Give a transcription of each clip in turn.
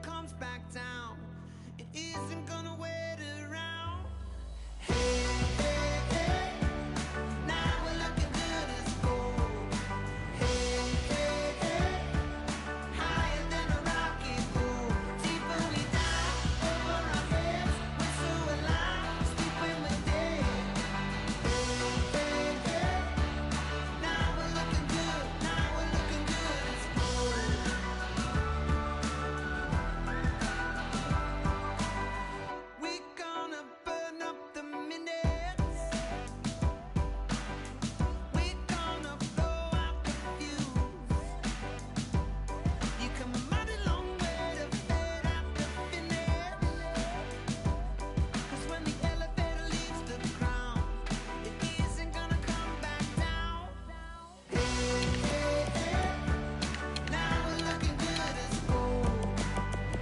comes back down. It isn't gonna wait around. Hey, hey, hey, now we're looking good as gold. Hey, hey, hey, higher than a rocket gold. Deeper we dive, over our heads, we're so alive, sleep when we're dead. Hey, hey, hey, now we're looking good as gold. We're gonna burn up the minutes. We're gonna blow out the fuse. You come a mighty long way to fade after finish. 'Cause when the elevator leaves the ground, it isn't gonna come back down. Hey, hey, hey, now we're looking good as gold.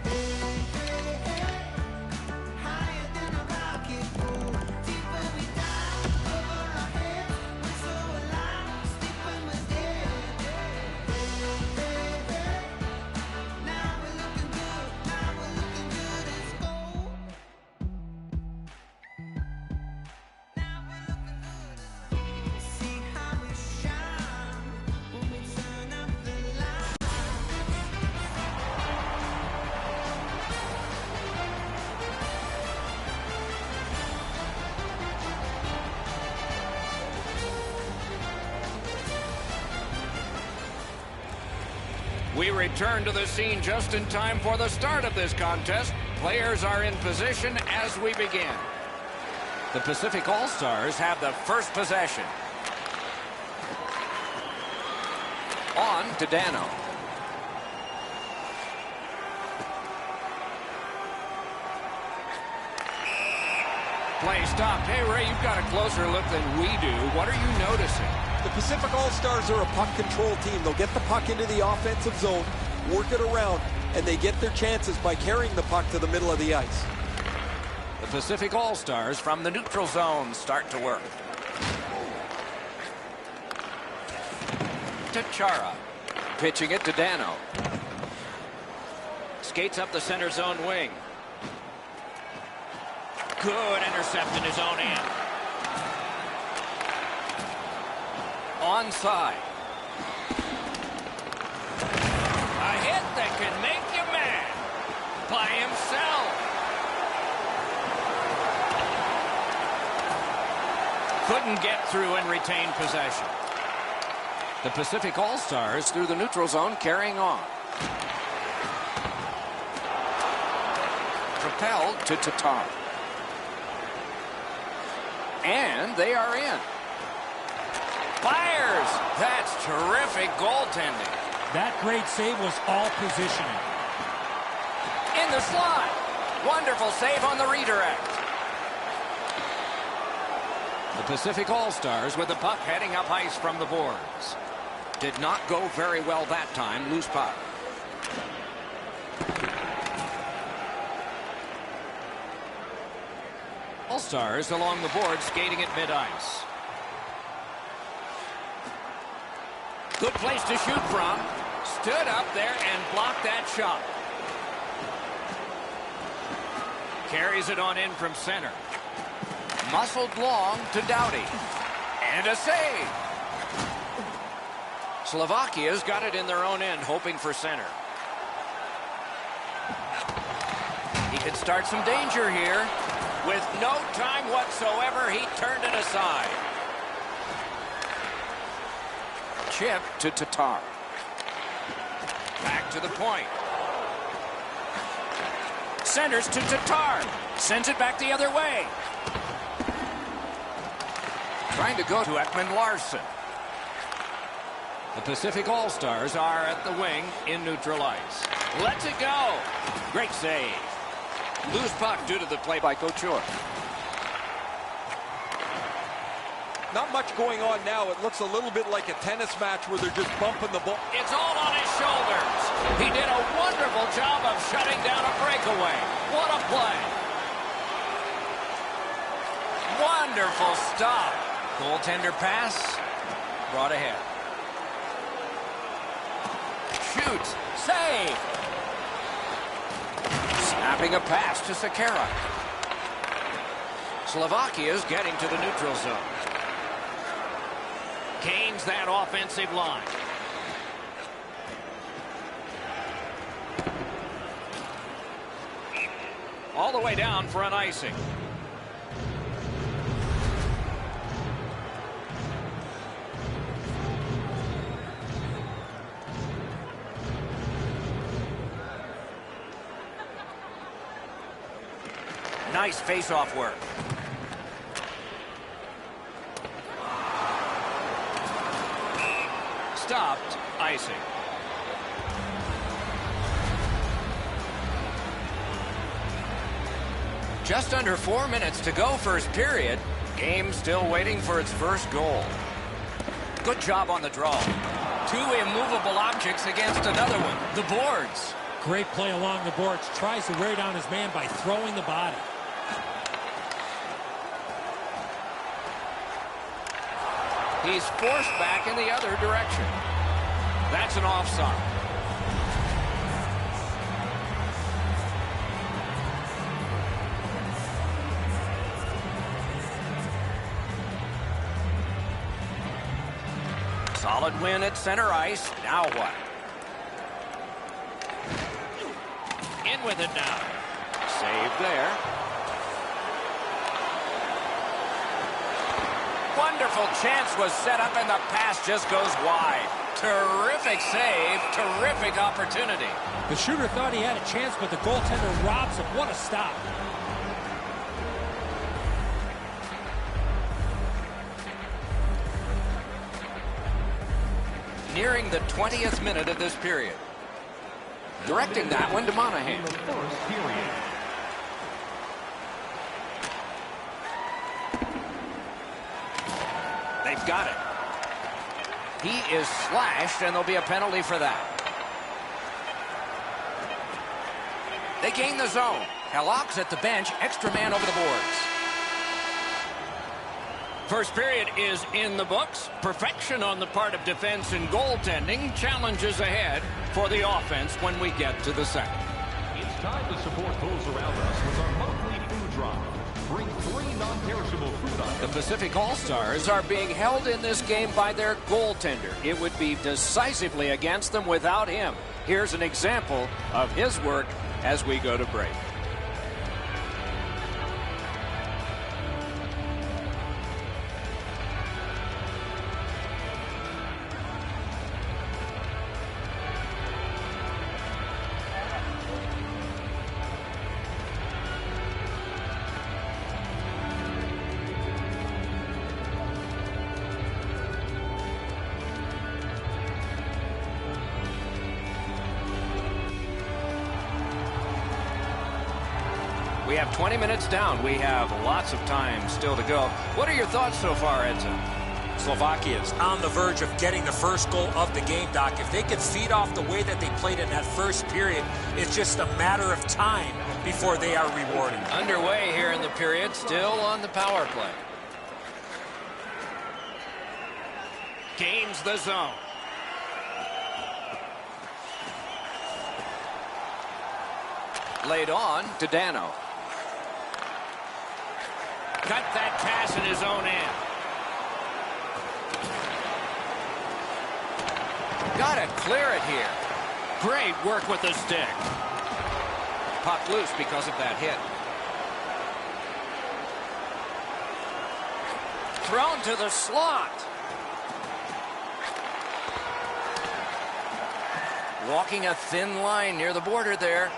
Hey, hey, hey, higher than a rocket gold. Deeper we dive, over our heads, we're so alive, sleep when we're dead. Hey, hey, hey, now we're looking good as gold. Now we're looking good as gold. See how we shine when we turn up the light. We return to the scene just in time for the start of this contest. Players are in position as we begin. The Pacific All-Stars have the first possession. On to Dano. Play stopped. Hey, Ray, you've got a closer look than we do. What are you noticing? The Pacific All-Stars are a puck control team. They'll get the puck into the offensive zone, work it around, and they get their chances by carrying the puck to the middle of the ice. The Pacific All-Stars from the neutral zone start to work. To Chara. Pitching it to Dano. Skates up the center zone wing. Good intercept in his own end. Onside. A hit that can make you mad. By himself. Couldn't get through and retain possession. The Pacific All-Stars through the neutral zone carrying on. Propelled to Tatar. And they are in. Fires! That's terrific goaltending. That great save was all positioning. In the slot. Wonderful save on the redirect. The Pacific All-Stars with the puck heading up ice from the boards. Did not go very well that time. Loose puck. All-Stars along the board skating at mid-ice. Good place to shoot from. Stood up there and blocked that shot. Carries it on in from center. Muscled long to Doughty. And a save. Slovakia's got it in their own end, hoping for center. He could start some danger here. With no time whatsoever, he turned it aside. Chip to Tatar. Back to the point. Centers to Tatar. Sends it back the other way. Trying to go to Ekman Larson. The Pacific All-Stars are at the wing in neutral ice. Lets it go. Great save. Loose puck due to the play by Couture. Not much going on now. It looks a little bit like a tennis match where they're just bumping the ball. It's all on his shoulders. He did a wonderful job of shutting down a breakaway. What a play. Wonderful stop. Goaltender pass. Brought ahead. Shoots. Save. Snapping a pass to Sekera. Slovakia is getting to the neutral zone. Gains that offensive line. All the way down for an icing. Nice face-off work. Stopped, icing. Just under 4 minutes to go first period. Game still waiting for its first goal. Good job on the draw. Two immovable objects against another one. The boards. Great play along the boards. Tries to wear down his man by throwing the body. He's forced back in the other direction. That's an offside. Solid win at center ice. Now what? In with it now. Save there. Wonderful chance was set up and the pass just goes wide. Terrific save, terrific opportunity. The shooter thought he had a chance, but the goaltender robs him. What a stop. Nearing the 20th minute of this period. Directing that one to Monahan. They've got it. He is slashed, and there'll be a penalty for that. They gain the zone. Halak's at the bench. Extra man over the boards. First period is in the books. Perfection on the part of defense and goaltending. Challenges ahead for the offense when we get to the second. It's time to support those around us with our monthly food drive. Bring 3 non-perishable food items. The Pacific All-Stars are being held in this game by their goaltender. It would be decisively against them without him. Here's an example of his work as we go to break. We have 20 minutes down. We have lots of time still to go. What are your thoughts so far, Edson? Slovakia is on the verge of getting the first goal of the game, Doc. If they can feed off the way that they played in that first period, it's just a matter of time before they are rewarded. Underway here in the period, still on the power play. Gains the zone. Laid on to Dano. Cut that pass in his own end. Gotta clear it here. Great work with the stick. Puck loose because of that hit. Thrown to the slot. Walking a thin line near the border there.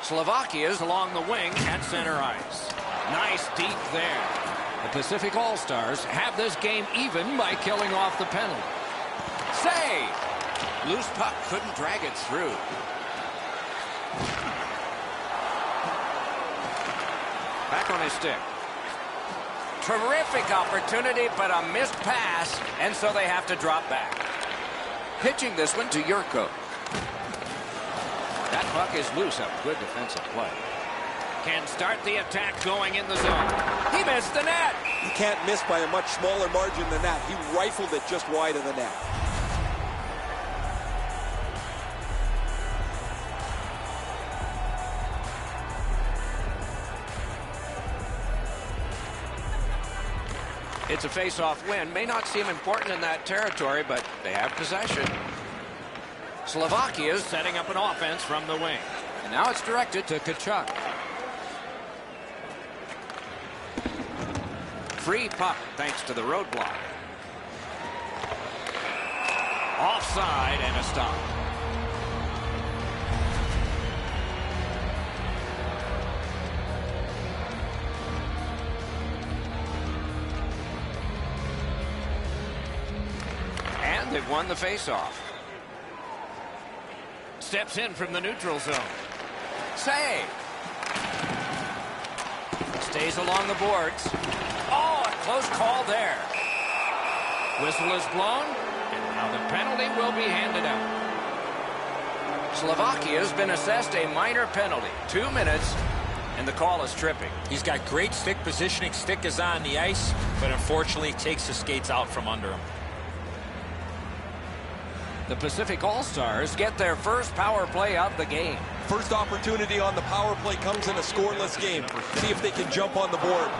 Slovakia's along the wing at center ice. Nice deep there. The Pacific All-Stars have this game even by killing off the penalty. Save! Loose puck couldn't drag it through. Back on his stick. Terrific opportunity, but a missed pass, and so they have to drop back. Pitching this one to Yurko. That puck is loose. A good defensive play. Can start the attack going in the zone. He missed the net. You can't miss by a much smaller margin than that. He rifled it just wide of the net. It's a face-off win. May not seem important in that territory, but they have possession. Slovakia is setting up an offense from the wing. And now it's directed to Kachuk. Free puck thanks to the roadblock. Offside and a stop. And they've won the faceoff. Steps in from the neutral zone. Save. Stays along the boards. Oh, a close call there. Whistle is blown, and now the penalty will be handed out. Slovakia has been assessed a minor penalty. 2 minutes, and the call is tripping. He's got great stick positioning. Stick is on the ice, but unfortunately takes the skates out from under him. The Pacific All-Stars get their first power play of the game. First opportunity on the power play comes in a scoreless game. See if they can jump on the board.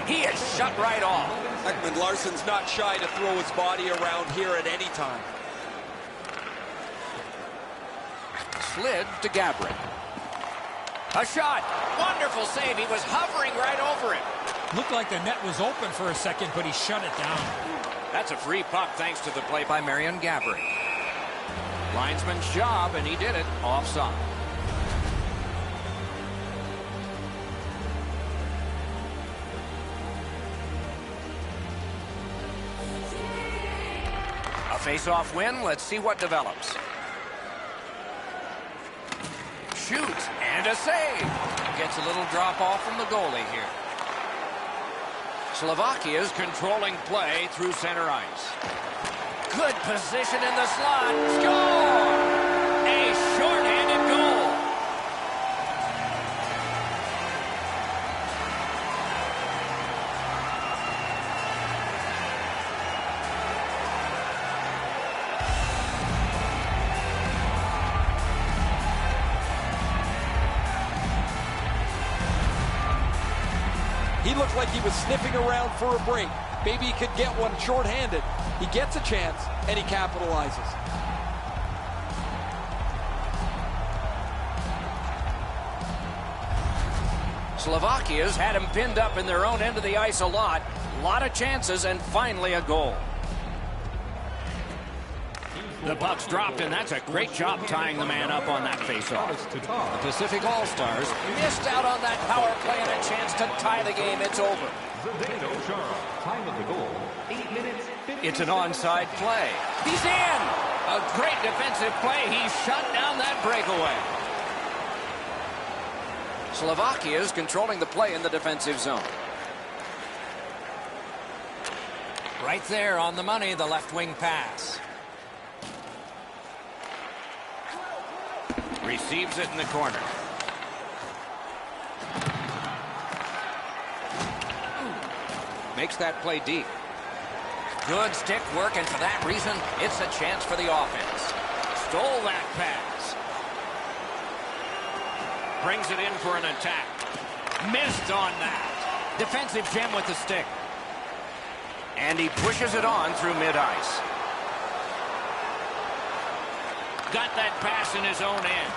He is shut right off. Ekman Larsson's not shy to throw his body around here at any time. Slid to Gabrick. A shot. Wonderful save. He was hovering right over it. Looked like the net was open for a second, but he shut it down. That's a free puck thanks to the play by Marian Gabrick. Linesman's job, and he did it offside. A face-off win. Let's see what develops. Shoots and a save. Gets a little drop off from the goalie here. Slovakia is controlling play through center ice. Good position in the slot. Score! A shorthanded goal. He looked like he was sniffing around for a break. Maybe he could get one shorthanded. He gets a chance, and he capitalizes. Slovakia's had him pinned up in their own end of the ice a lot. A lot of chances, and finally a goal. The puck's dropped, and that's a great job tying the man up on that faceoff. The Pacific All-Stars missed out on that power play and a chance to tie the game. It's over. Time of the goal, 8 minutes, 50 It's an onside play. He's in! A great defensive play. He shut down that breakaway. Slovakia is controlling the play in the defensive zone. Right there on the money, the left wing pass. Receives it in the corner. Makes that play deep. Good stick work, and for that reason, it's a chance for the offense. Stole that pass. Brings it in for an attack. Missed on that. Defensive gem with the stick. And he pushes it on through mid-ice. Got that pass in his own end.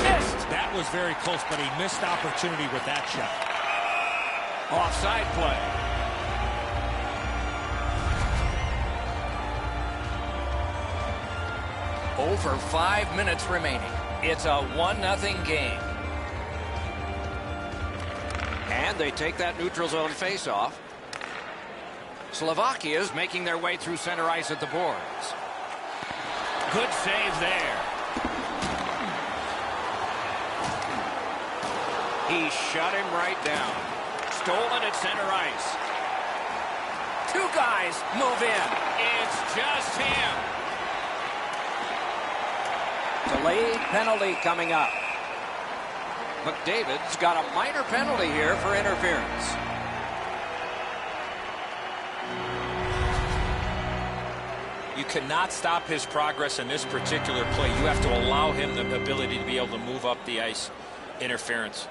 Missed. That was very close, but he missed opportunity with that shot. Offside play. Over 5 minutes remaining. It's a 1-0 game. And they take that neutral zone face-off. Slovakia is making their way through center ice at the boards. Good save there. He shut him right down. Stolen at center ice. Two guys move in. It's just him. Delayed penalty coming up. McDavid's got a minor penalty here for interference. You cannot stop his progress in this particular play. You have to allow him the ability to be able to move up the ice. Interference.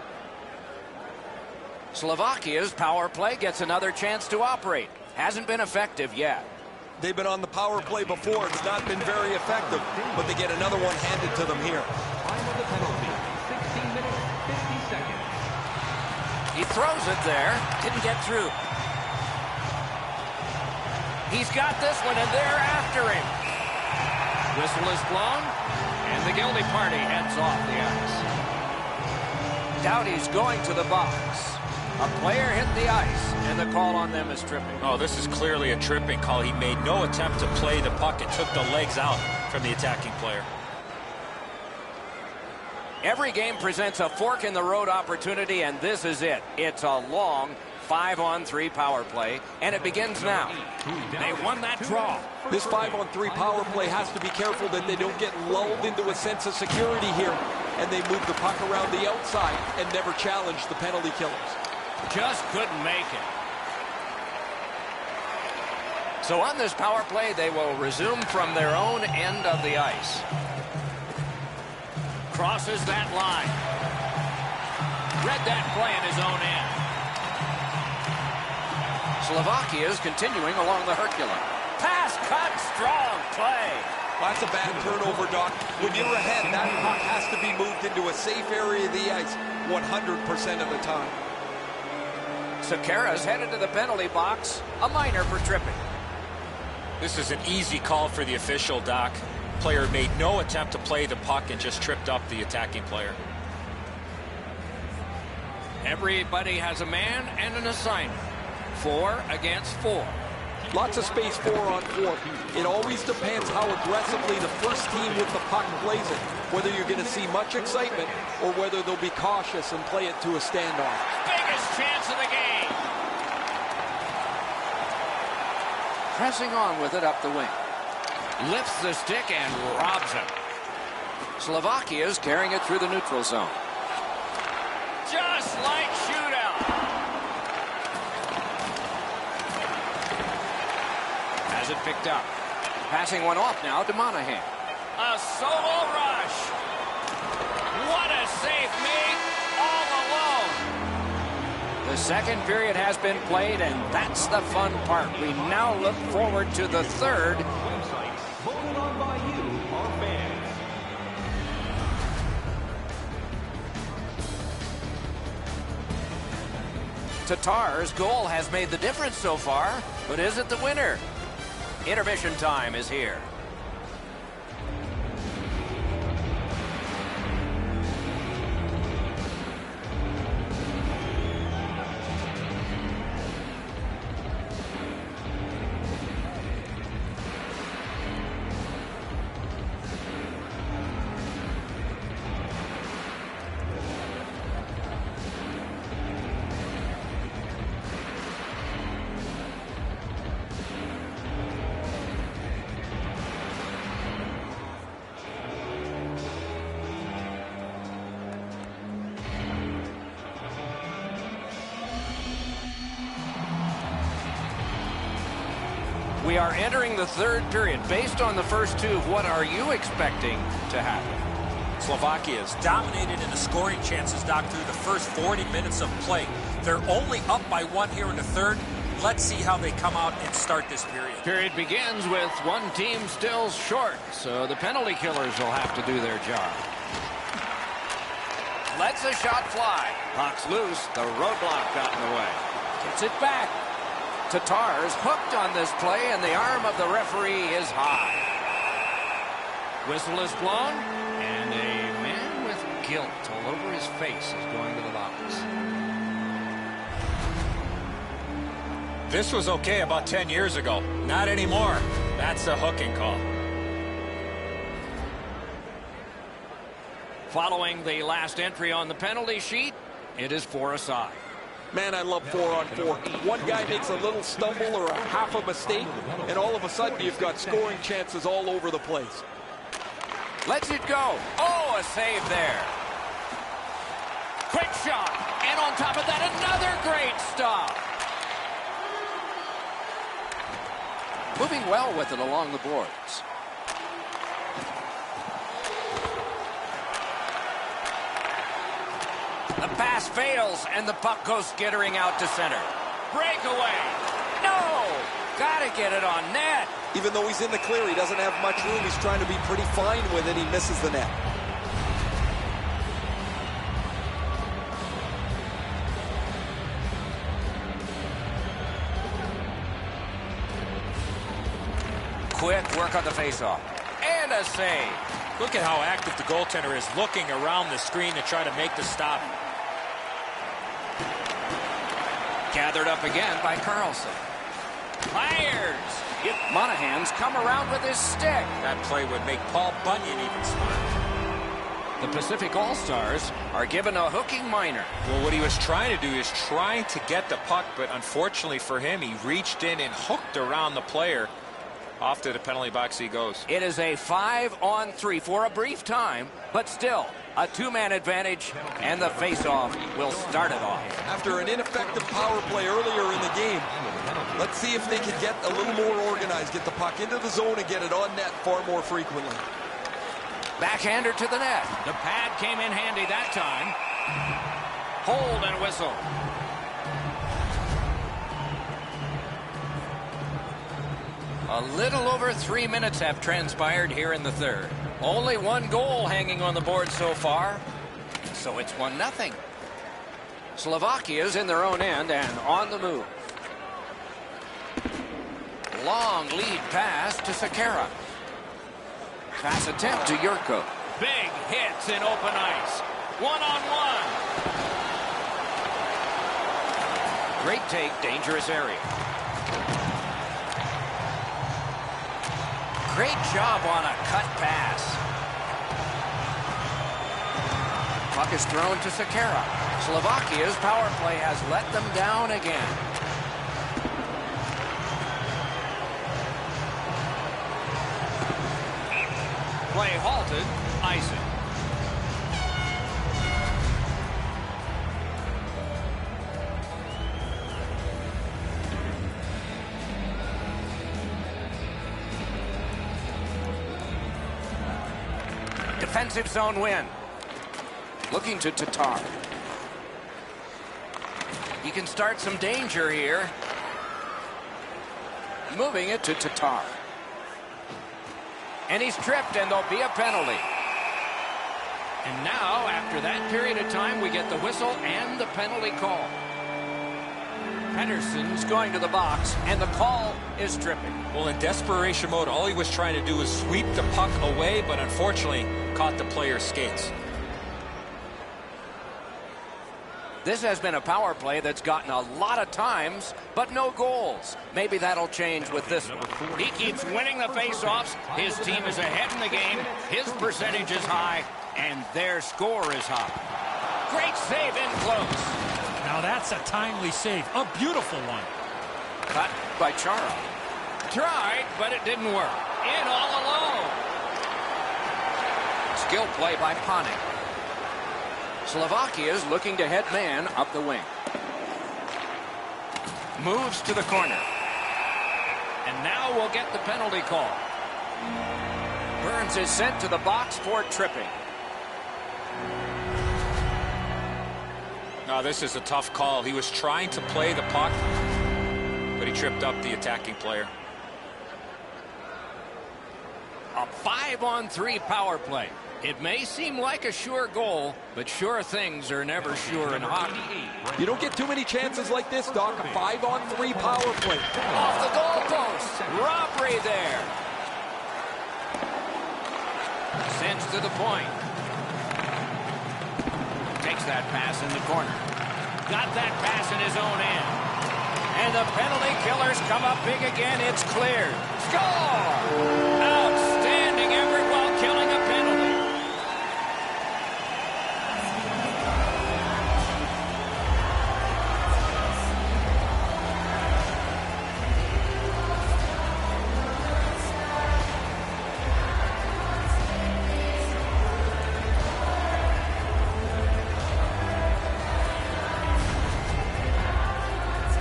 Slovakia's power play gets another chance to operate. Hasn't been effective yet. They've been on the power play before. It's not been very effective, but they get another one handed to them here. Time of the penalty, 16 minutes, 50 seconds. He throws it there. Didn't get through. He's got this one, and they're after him. Whistle is blown, and the guilty party heads off the ice. Doughty's going to the box. A player hit the ice, and the call on them is tripping. Oh, this is clearly a tripping call. He made no attempt to play the puck and took the legs out from the attacking player. Every game presents a fork-in-the-road opportunity, and this is it. It's a long 5-on-3 power play, and it begins now. They won that draw. This 5-on-3 power play has to be careful that they don't get lulled into a sense of security here, and they move the puck around the outside and never challenge the penalty killers. Just couldn't make it. So on this power play, they will resume from their own end of the ice. Crosses that line. Read that play in his own end. Slovakia is continuing along the Herculane. Pass cut, strong play. That's a bad turnover, Doc. When you're ahead, that puck has to be moved into a safe area of the ice 100% of the time. Sakara's headed to the penalty box. A minor for tripping. This is an easy call for the official, Doc. Player made no attempt to play the puck and just tripped up the attacking player. Everybody has a man and an assignment. 4 against 4. Lots of space 4-on-4. It always depends how aggressively the first team with the puck plays it, whether you're going to see much excitement or whether they'll be cautious and play it to a standoff. Biggest chance of the game. Pressing on with it up the wing. Lifts the stick and robs him. Slovakia's carrying it through the neutral zone. Just like shootout. Has it picked up. Passing one off now to Monahan. A solo rush. What a save made all alone. The second period has been played, and that's the fun part. We now look forward to the third. Websites voted on by you, our fans. Tatar's goal has made the difference so far, but is it the winner? Intermission time is here. We are entering the third period. Based on the first two, what are you expecting to happen? Slovakia is dominated in the scoring chances, Doc, through the first 40 minutes of play. They're only up by 1 here in the third. Let's see how they come out and start this period. Period begins with one team still short, so the penalty killers will have to do their job. Lets a shot fly. Puck's loose. The roadblock got in the way. Gets it back. Tatar's hooked on this play, and the arm of the referee is high. Whistle is blown, and a man with guilt all over his face is going to the box. This was okay about 10 years ago. Not anymore. That's a hooking call. Following the last entry on the penalty sheet, it is 4 aside. Man, I love 4-on-4. One guy makes a little stumble or a half a mistake, and all of a sudden you've got scoring chances all over the place. Lets it go. Oh, a save there. Quick shot. And on top of that, another great stop. Moving well with it along the boards. The pass fails, and the puck goes skittering out to center. Breakaway. No! Gotta get it on net. Even though he's in the clear, he doesn't have much room. He's trying to be pretty fine with it. He misses the net. Quick work on the faceoff. And a save. Look at how active the goaltender is, looking around the screen to try to make the stop. Gathered up again by Carlson. Fires. Monahan's come around with his stick. That play would make Paul Bunyan even smart. The Pacific All-Stars are given a hooking minor. Well, what he was trying to do is trying to get the puck, but unfortunately for him, he reached in and hooked around the player. Off to the penalty box he goes. It is a 5-on-3 for a brief time, but still a two-man advantage, and the face-off will start it off. After an ineffective power play earlier in the game, let's see if they can get a little more organized, get the puck into the zone and get it on net far more frequently. Backhander to the net. The pad came in handy that time. Hold and whistle. A little over 3 minutes have transpired here in the third. Only one goal hanging on the board so far, so it's 1-0. Slovakia's in their own end and on the move. Long lead pass to Sekera. Pass attempt to Yurko. Big hits in open ice. One-on-one. Great take, dangerous area. Great job on a cut pass. Puck is thrown to Sekera. Slovakia's power play has let them down again. Play halted, icing. Defensive zone win. Looking to Tatar. He can start some danger here. Moving it to Tatar. And he's tripped, and there'll be a penalty. And now, after that period of time, we get the whistle and the penalty call. Pettersson's going to the box, and the call is tripping. Well, in desperation mode, all he was trying to do was sweep the puck away, but unfortunately caught the player's skates. This has been a power play that's gotten a lot of times, but no goals. Maybe that'll change with this one. He keeps winning the faceoffs. His team is ahead in the game. His percentage is high, and their score is high. Great save in close. Now that's a timely save. A beautiful one. Cut by Chara. Tried, but it didn't work. In all alone. Skill play by Panik. Slovakia's looking to head man up the wing. Moves to the corner. And now we'll get the penalty call. Burns is sent to the box for tripping. No, this is a tough call. He was trying to play the puck, but he tripped up the attacking player. A 5-on-3 power play. It may seem like a sure goal, but sure things are never sure in hockey. You don't get too many chances like this, Doc. A 5-on-3 power play. Off the goalpost. Robbery there. Sends to the point. Takes that pass in the corner. Got that pass in his own end. And the penalty killers come up big again. It's cleared. Score! Outstanding effort while killing a penalty.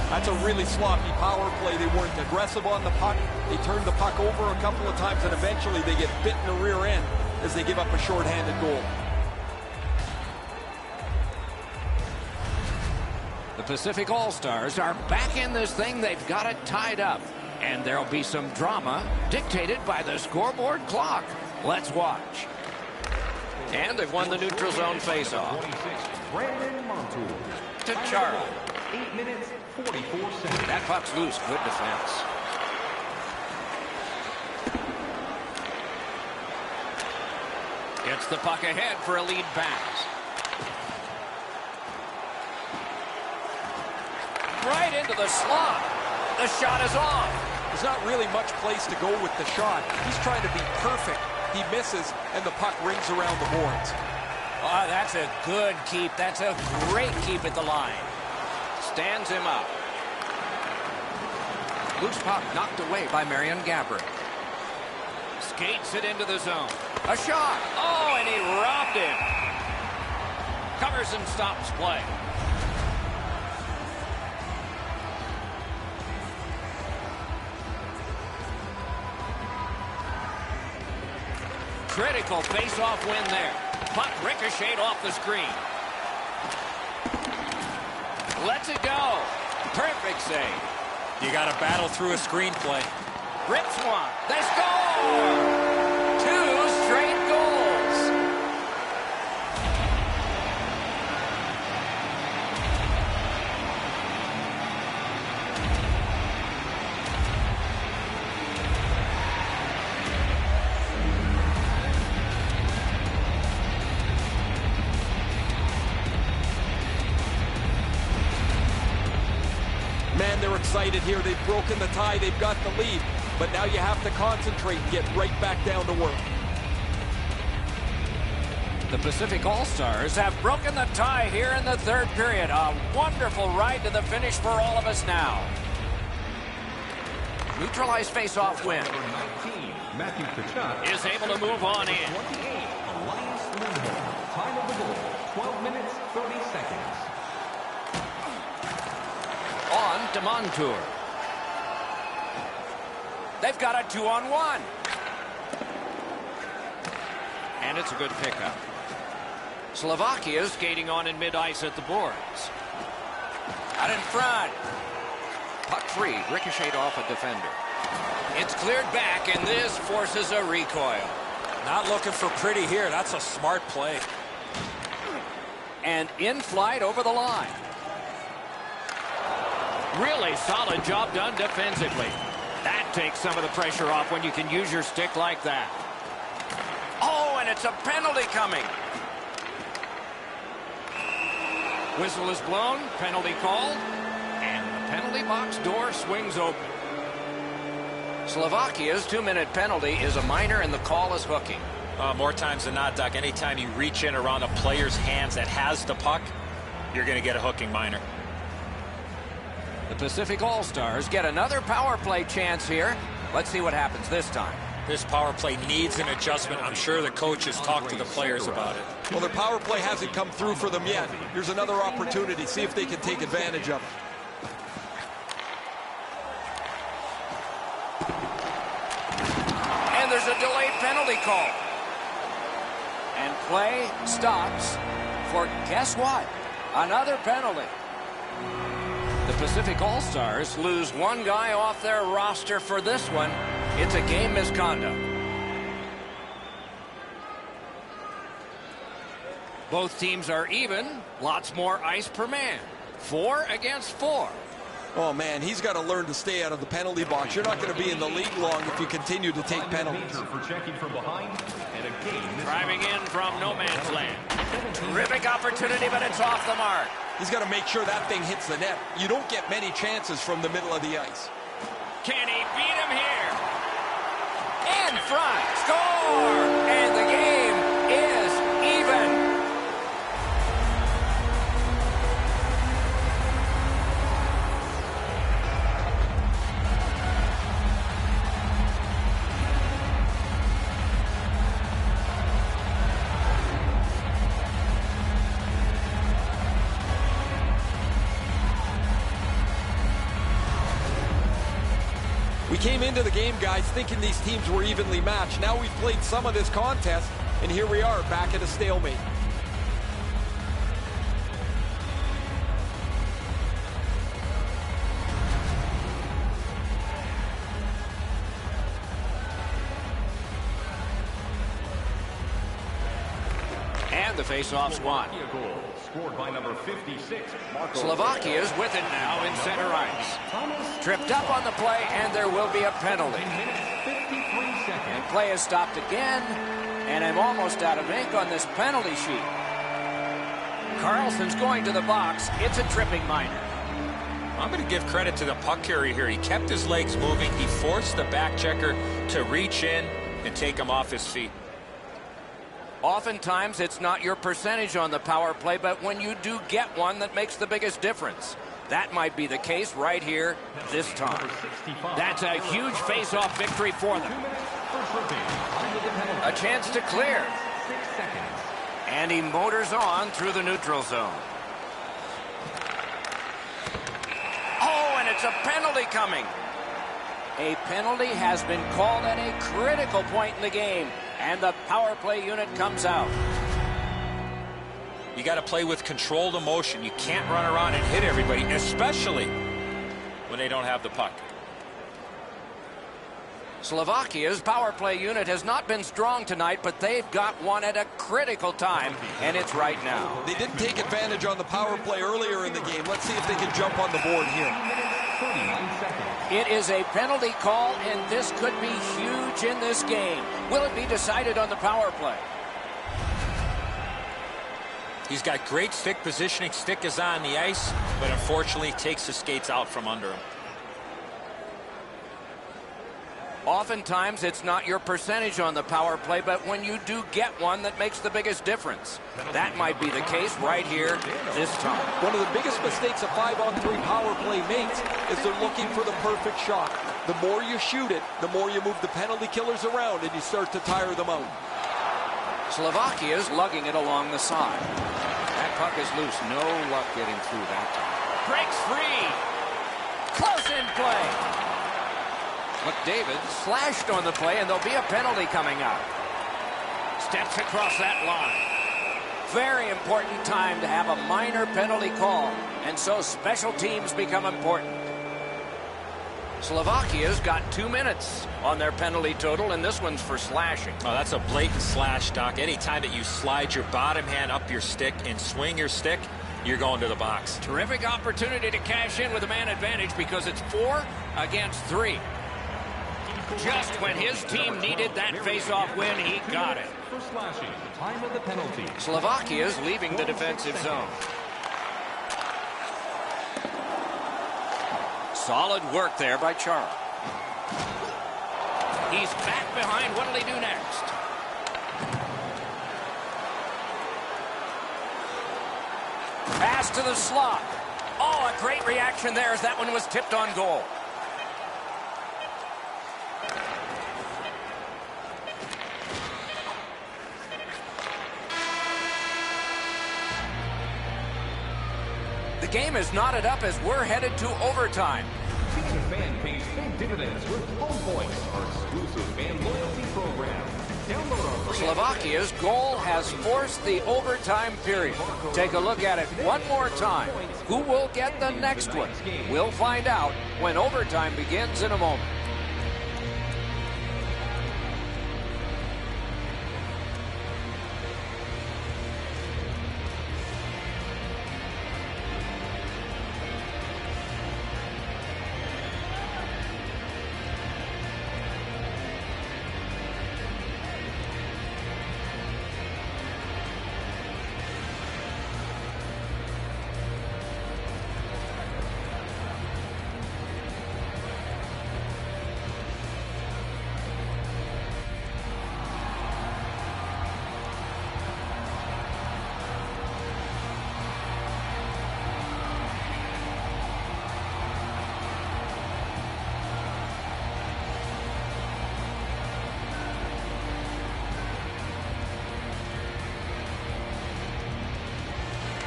That's a really sloppy power play. They weren't aggressive on the puck. They turned the puck over a couple of times, and eventually they get bit in the rear end as they give up a shorthanded goal. The Pacific All-Stars are back in this thing. They've got it tied up. And there'll be some drama dictated by the scoreboard clock. Let's watch. And they've won the neutral zone faceoff. To Chara. 8 minutes, 44 seconds. That puck's loose. Good defense. Gets the puck ahead for a lead pass. Right into the slot. The shot is off. There's not really much place to go with the shot. He's trying to be perfect. He misses, and the puck rings around the boards. Oh, that's a good keep. That's a great keep at the line. Stands him up. Loose puck knocked away by Marion Gabbard. Skates it into the zone. A shot. Oh, and he robbed him. Covers and stops play. Critical face-off win there. Puck ricocheted off the screen. Lets it go. Perfect save. You got to battle through a screenplay. Rips one. They score! 2 straight goals. Man, they're excited here. They've broken the tie. They've got the lead. But now you have to concentrate and get right back down to work. The Pacific All-Stars have broken the tie here in the third period. A wonderful ride to the finish for all of us now. Neutralized face-off win. Number 19, Matthew Tkachuk. Is able to move on in. 28, Elias Lindholm. Time of the goal, 12 minutes, 30 seconds. On to Montour. They've got a 2-on-1. And it's a good pickup. Slovakia skating on in mid-ice at the boards. Out in front. Puck free, ricocheted off a defender. It's cleared back, and this forces a recoil. Not looking for pretty here. That's a smart play. And in flight over the line. Really solid job done defensively. That takes some of the pressure off when you can use your stick like that. Oh, and it's a penalty coming. Whistle is blown, penalty called, and the penalty box door swings open. Slovakia's 2-minute penalty is a minor, and the call is hooking. More times than not, Doc, anytime you reach in around a player's hands that has the puck, you're going to get a hooking minor. The Pacific All-Stars get another power play chance here. Let's see what happens this time. This power play needs an adjustment. I'm sure the coaches talked to the players about it. Well, their power play hasn't come through for them yet. Here's another opportunity. See if they can take advantage of it. And there's a delayed penalty call. And play stops for, guess what? Another penalty. The Pacific All-Stars lose one guy off their roster for this one. It's a game misconduct. Both teams are even. Lots more ice per man. 4 against 4. Oh, man, he's got to learn to stay out of the penalty box. You're not going to be in the league long if you continue to take penalties. For checking from behind, and again, Driving in from no man's land. Terrific opportunity, but it's off the mark. He's got to make sure that thing hits the net. You don't get many chances from the middle of the ice. Can he beat him here? In front. Score! And the game is even. We came into the game, guys, thinking these teams were evenly matched. Now we've played some of this contest, and here we are back at a stalemate. And the face-off's won. Slovakia goal, scored by number 56, Marco. Slovakia is with it now in center ice. Tripped up on the play, and there will be a penalty. 53 seconds. And play is stopped again, and I'm almost out of ink on this penalty sheet. Carlson's going to the box. It's a tripping minor. I'm going to give credit to the puck carrier here. He kept his legs moving. He forced the back checker to reach in and take him off his feet. Oftentimes, it's not your percentage on the power play, but when you do get one that makes the biggest difference. That might be the case right here this time. That's a huge face-off victory for them. A chance to clear. And he motors on through the neutral zone. Oh, and it's a penalty coming. A penalty has been called at a critical point in the game, and the power play unit comes out. You got to play with controlled emotion. You can't run around and hit everybody, especially when they don't have the puck. Slovakia's power play unit has not been strong tonight, but they've got one at a critical time, and it's right now. They didn't take advantage on the power play earlier in the game. Let's see if they can jump on the board here. It is a penalty call, and this could be huge in this game. Will it be decided on the power play? He's got great stick positioning. Stick is on the ice, but unfortunately takes the skates out from under him. Oftentimes, it's not your percentage on the power play, but when you do get one that makes the biggest difference. That might be the case right here this time. One of the biggest mistakes a 5-on-3 power play makes is they're looking for the perfect shot. The more you shoot it, the more you move the penalty killers around, and you start to tire them out. Slovakia's lugging it along the side. That puck is loose. No luck getting through that time. Breaks free. Close in play. McDavid slashed on the play, and there'll be a penalty coming out. Steps across that line. Very important time to have a minor penalty call, and so special teams become important. Slovakia's got 2 minutes on their penalty total, and this one's for slashing. Oh, that's a blatant slash, Doc. Anytime that you slide your bottom hand up your stick and swing your stick, you're going to the box. Terrific opportunity to cash in with a man advantage because it's 4 against 3. Just when his team needed that face-off win, he got it. For slashing, time of the penalty. Slovakia's leaving the defensive zone. Solid work there by Chara. He's back behind. What'll he do next? Pass to the slot. Oh, a great reaction there as that one was tipped on goal. The game is knotted up as we're headed to overtime. Season fan pays big dividends with Home Points, our exclusive fan loyalty program. Download our free Slovakia's goal has forced the overtime period. Take a look at it one more time. Who will get the next one? We'll find out when overtime begins in a moment.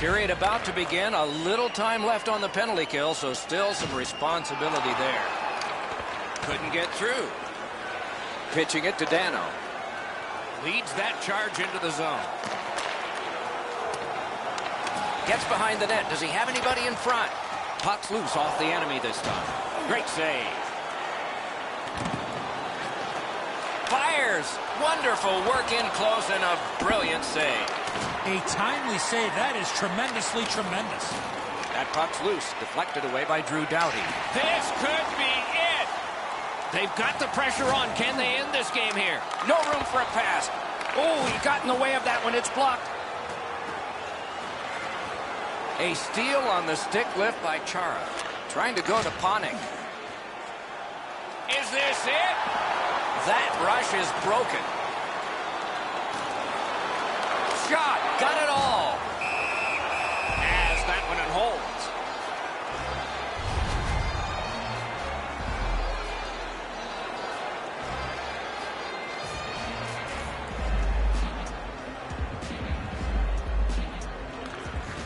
Period about to begin. A little time left on the penalty kill, so still some responsibility there. Couldn't get through. Pitching it to Dano. Leads that charge into the zone. Gets behind the net. Does he have anybody in front? Puck's loose off the enemy this time. Great save. Fires. Wonderful work in close and a brilliant save. A timely save. That is tremendously tremendous. That puck's loose, deflected away by Drew Doughty. This could be it. They've got the pressure on. Can they end this game here? No room for a pass. Oh, he got in the way of that one. It's blocked. A steal on the stick lift by Chara. Trying to go to Panik. Is this it? That rush is broken. Shot. Got it all. As that one in holds.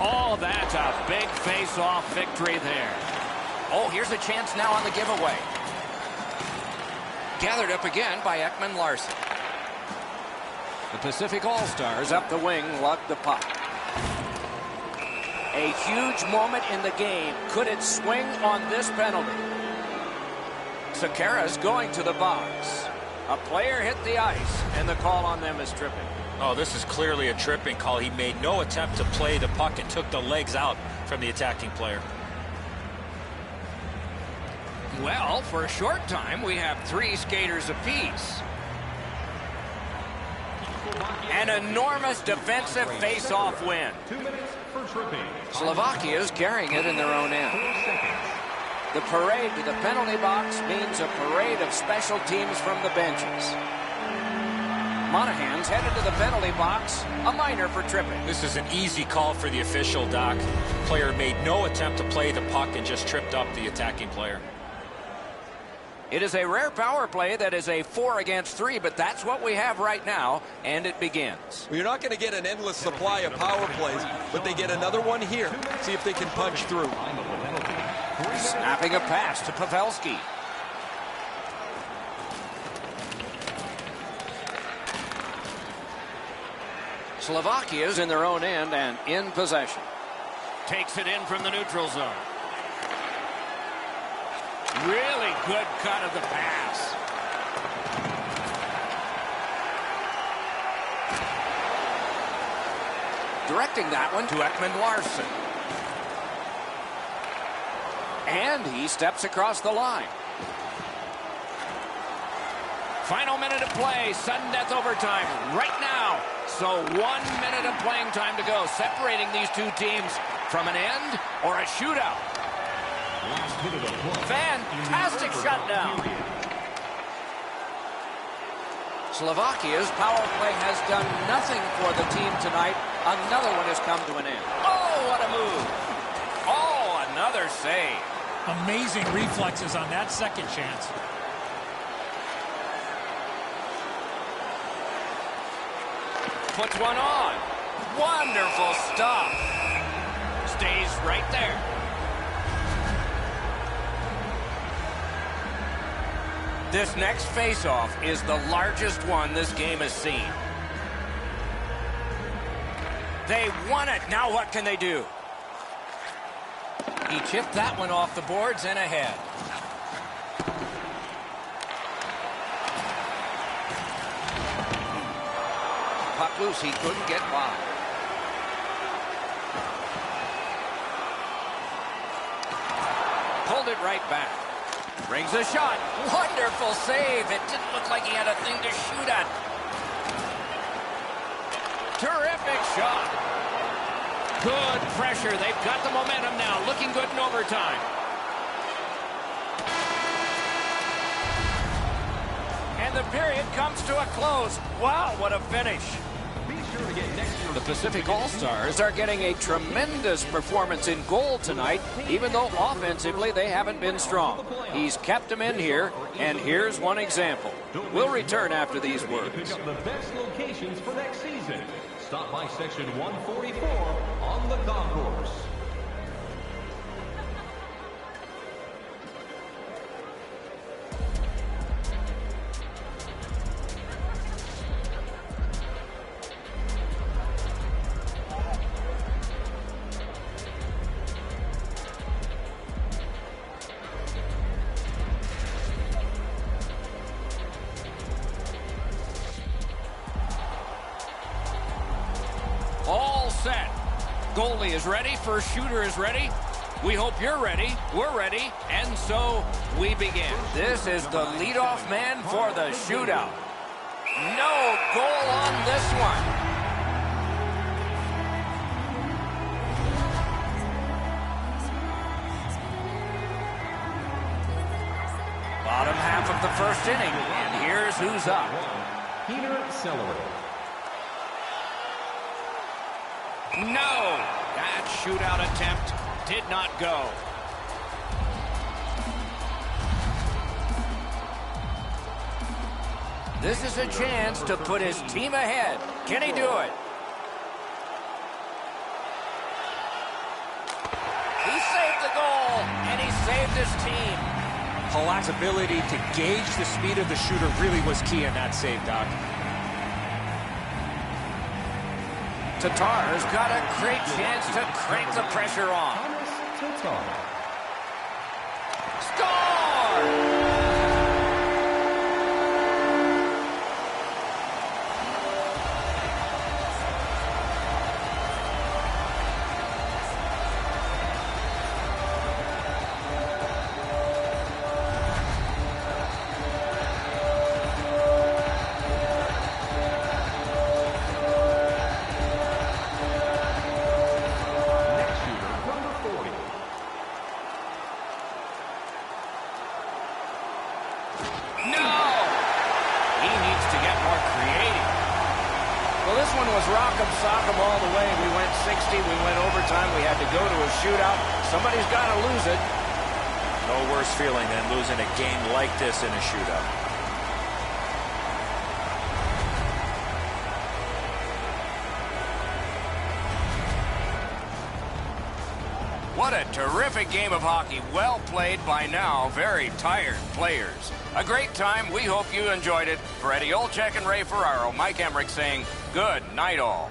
Oh, that's a big face-off victory there. Oh, here's a chance now on the giveaway. Gathered up again by Ekman Larson. The Pacific All-Stars up the wing lug the puck. A huge moment in the game. Could it swing on this penalty? Sakara's going to the box. A player hit the ice, and the call on them is tripping. Oh, this is clearly a tripping call. He made no attempt to play the puck and took the legs out from the attacking player. Well, for a short time, we have 3 skaters apiece. An enormous defensive face-off win. 2 minutes for tripping. Slovakia is carrying it in their own end. The parade to the penalty box means a parade of special teams from the benches. Monahan's headed to the penalty box, a minor for tripping. This is an easy call for the official, Doc. Player made no attempt to play the puck and just tripped up the attacking player. It is a rare power play that is a 4 against 3, but that's what we have right now, and it begins. Well, you're not going to get an endless supply of power plays, but they get another one here. See if they can punch through. Snapping a pass to Pavelski. Slovakia's in their own end and in possession. Takes it in from the neutral zone. Really good cut of the pass. Directing that one to Ekman Larson. And he steps across the line. Final minute of play, sudden death overtime right now. So 1 minute of playing time to go, separating these two teams from an end or a shootout. Fantastic shutdown. Slovakia's power play has done nothing for the team tonight. Another one has come to an end. Oh, what a move. Oh, another save. Amazing reflexes on that second chance. Puts one on. Wonderful stuff. Stays right there. This next face-off is the largest one this game has seen. They won it. Now what can they do? He chipped that one off the boards and ahead. Puck loose. He couldn't get by. Pulled it right back. Brings a shot. Wonderful save. It didn't look like he had a thing to shoot at. Terrific shot. Good pressure. They've got the momentum now. Looking good in overtime. And the period comes to a close. Wow, what a finish. The Pacific All-Stars are getting a tremendous performance in goal tonight, even though offensively they haven't been strong. He's kept them in here, and here's one example. We'll return after these words. Pick up the best locations for next season. Stop by section 144 on the concourse. set. Goalie is ready. First shooter is ready. We hope you're ready. We're ready. And so we begin. This is the leadoff man for the shootout. No goal on this one. Bottom half of the first inning. And here's who's up. Peter Celery. No! That shootout attempt did not go. This is a chance to put his team ahead. Can he do it? He saved the goal, and he saved his team. Halak's ability to gauge the speed of the shooter really was key in that save, Doc. Tatar's got a great chance to crank the pressure on. Tatar. Score! Rock'em sock'em all the way. We went 60. We went overtime. We had to go to a shootout. Somebody's got to lose it. No worse feeling than losing a game like this in a shootout. What a terrific game of hockey. Well played by now. Very tired players. A great time. We hope you enjoyed it. For Eddie Olczyk and Ray Ferraro, Mike Emmerich saying good night all.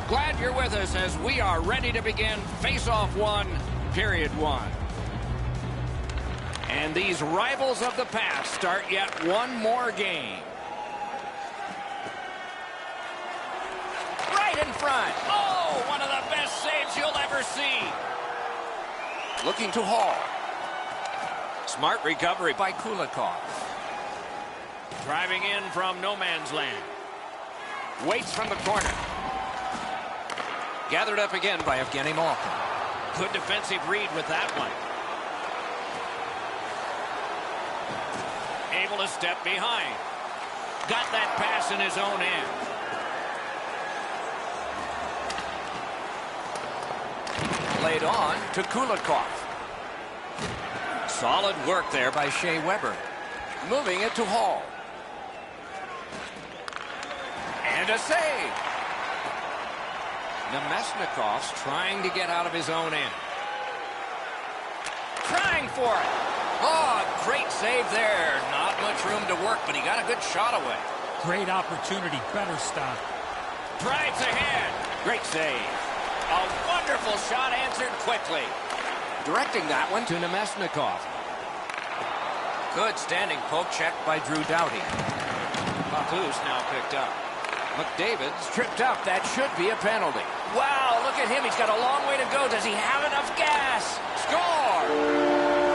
Glad you're with us as we are ready to begin face-off 1, period 1. And these rivals of the past start yet one more game. Right in front. Oh, one of the best saves you'll ever see. Looking to Hall. Smart recovery by Kulikov. Driving in from no man's land. Waits from the corner. Gathered up again by Evgeny Malkin. Good defensive read with that one. Able to step behind. Got that pass in his own end. Played on to Kulikov. Solid work there by Shea Weber. Moving it to Hall. And a save. Nemesnikov's trying to get out of his own end. Trying for it. Oh, great save there. Not much room to work, but he got a good shot away. Great opportunity. Better stop. Drives ahead. Great save. A wonderful shot answered quickly. Directing that one to Nemesnikov. Good standing poke check by Drew Doughty. Puck loose now picked up. McDavid's tripped up. That should be a penalty. Wow, look at him. He's got a long way to go. Does he have enough gas? Score!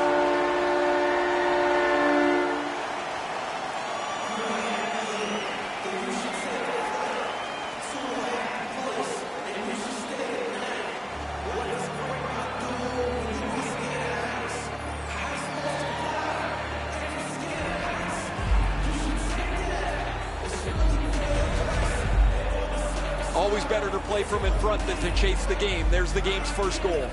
Always better to play from in front than to chase the game. There's the game's first goal.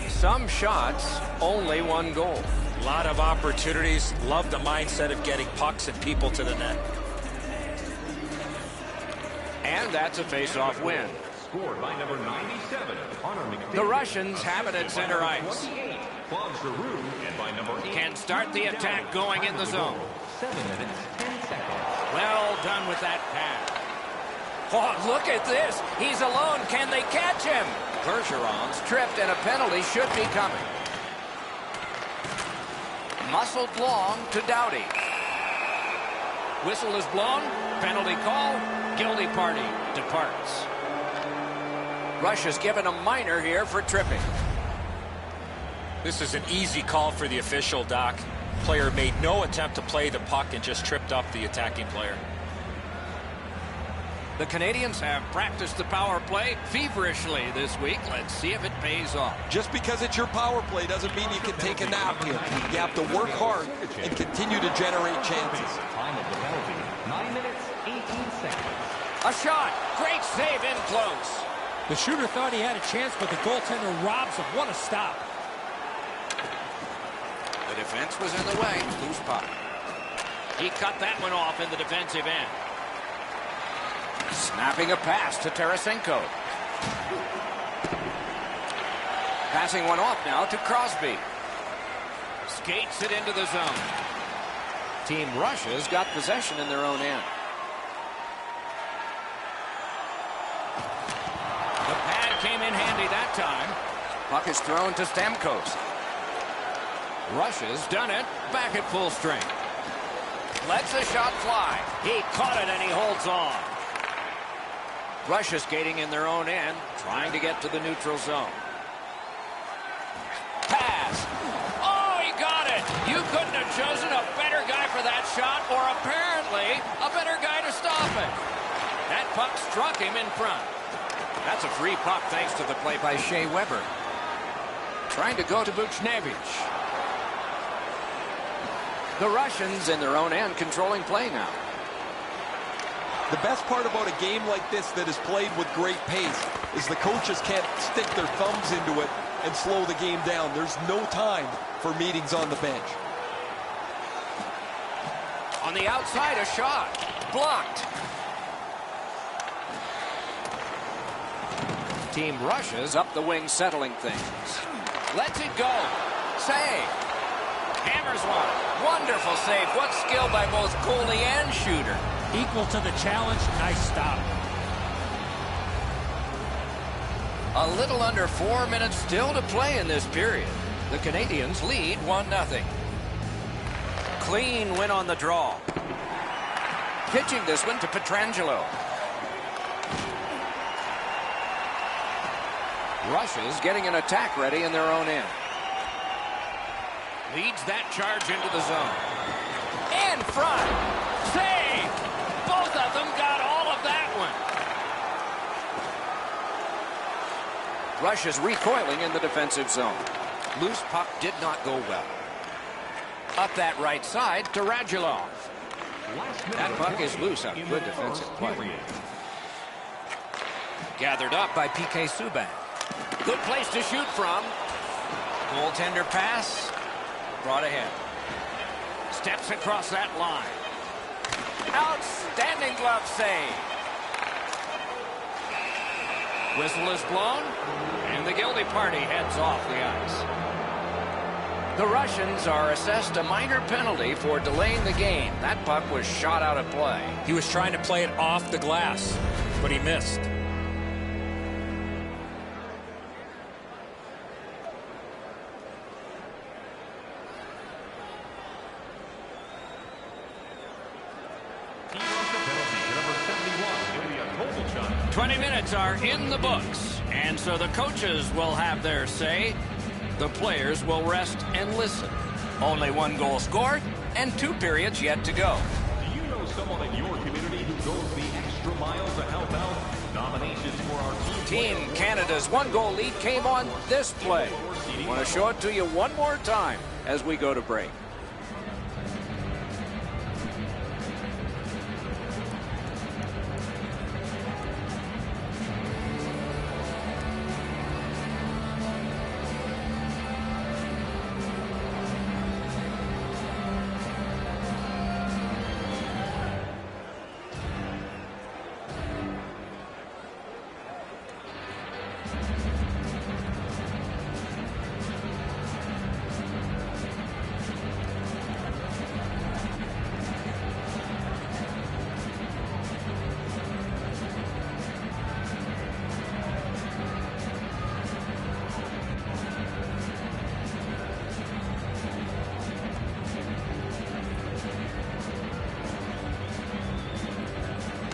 Some shots, only one goal. A lot of opportunities. Love the mindset of getting pucks and people to the net. And that's a face-off win. Scored by number 97, Connor McDavid. The Russians have it at center ice. 28, Claude Giroux, and by number 8, Can start the attack going in the zone. 7 minutes, 10 seconds. Well done with that pass. Oh, look at this. He's alone. Can they catch him? Bergeron's tripped, and a penalty should be coming. Muscled long to Doughty. Whistle is blown. Penalty call. Guilty party departs. Russia's given a minor here for tripping. This is an easy call for the official, Doc. Player made no attempt to play the puck and just tripped up the attacking player. The Canadians have practiced the power play feverishly this week. Let's see if it pays off. Just because it's your power play doesn't mean you can take a nap here. You have to work hard and continue to generate chances. Time of the penalty, 9 minutes, 18 seconds. A shot. Great save in close. The shooter thought he had a chance, but the goaltender robs him. What a stop. The defense was in the way. Loose puck. He cut that one off in the defensive end. Snapping a pass to Tarasenko. Passing one off now to Crosby. Skates it into the zone. Team Russia's got possession in their own end. The pad came in handy that time. Puck is thrown to Stamkos. Russia's done it. Back at full strength. Lets the shot fly. He caught it and he holds on. Russia skating in their own end, trying to get to the neutral zone. Pass. Oh, he got it. You couldn't have chosen a better guy for that shot, or apparently a better guy to stop it. That puck struck him in front. That's a free puck thanks to the play by Shea Weber. Trying to go to Buchnevich. The Russians in their own end controlling play now. The best part about a game like this that is played with great pace is the coaches can't stick their thumbs into it and slow the game down. There's no time for meetings on the bench. On the outside, a shot. Blocked. Team Russia's up the wing settling things. Lets it go. Save. Hammers one. Wonderful save. What skill by both goalie and shooter. Equal to the challenge. Nice stop. A little under 4 minutes still to play in this period. The Canadians lead 1-0. Clean win on the draw. Pitching this one to Pietrangelo. Russia's getting an attack ready in their own end. Leads that charge into the zone. In front. Save! Both of them got all of that one. Russia's recoiling in the defensive zone. Loose puck did not go well. Up that right side to Radulov. That puck is loose on good defensive play. Gathered up by PK Subban. Good place to shoot from. Goaltender pass. Brought ahead. Steps across that line. Outstanding glove save. Whistle is blown, and the guilty party heads off the ice. The Russians are assessed a minor penalty for delaying the game. That puck was shot out of play. He was trying to play it off the glass, but he missed. Team Russia penalty to number 71. It'll be a total shot. 20 minutes are in the books, and so the coaches will have their say. The players will rest and listen. Only 1 goal scored and 2 periods yet to go. Do you know someone in your community who goes the extra mile to help out? Nominations for our Team Canada's 1-goal lead came on this play. I want to show it to you one more time as we go to break.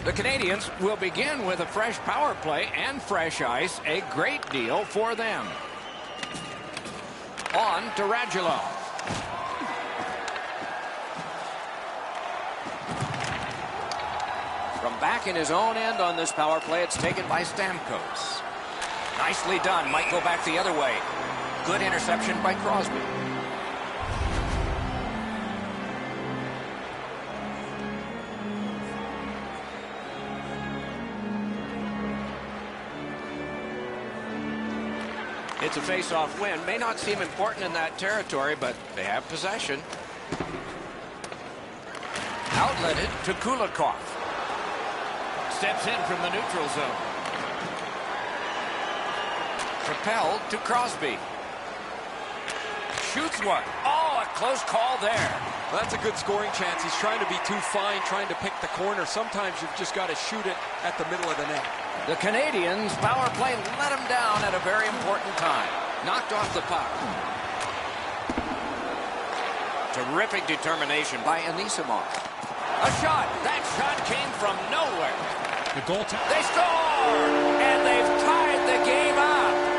The Canadians will begin with a fresh power play and fresh ice, a great deal for them. On to Radulov. From back in his own end on this power play, it's taken by Stamkos. Nicely done, might go back the other way. Good interception by Crosby. It's a face-off win. May not seem important in that territory, but they have possession. Outletted to Kulikov. Steps in from the neutral zone. Propelled to Crosby. Shoots one. Oh, a close call there. Well, that's a good scoring chance. He's trying to be too fine, trying to pick the corner. Sometimes you've just got to shoot it at the middle of the net. The Canadians' power play let him down at a very important time. Knocked off the puck. Terrific determination by Anisimov. A shot. That shot came from nowhere. The goaltender. They scored! And they've tied the game up.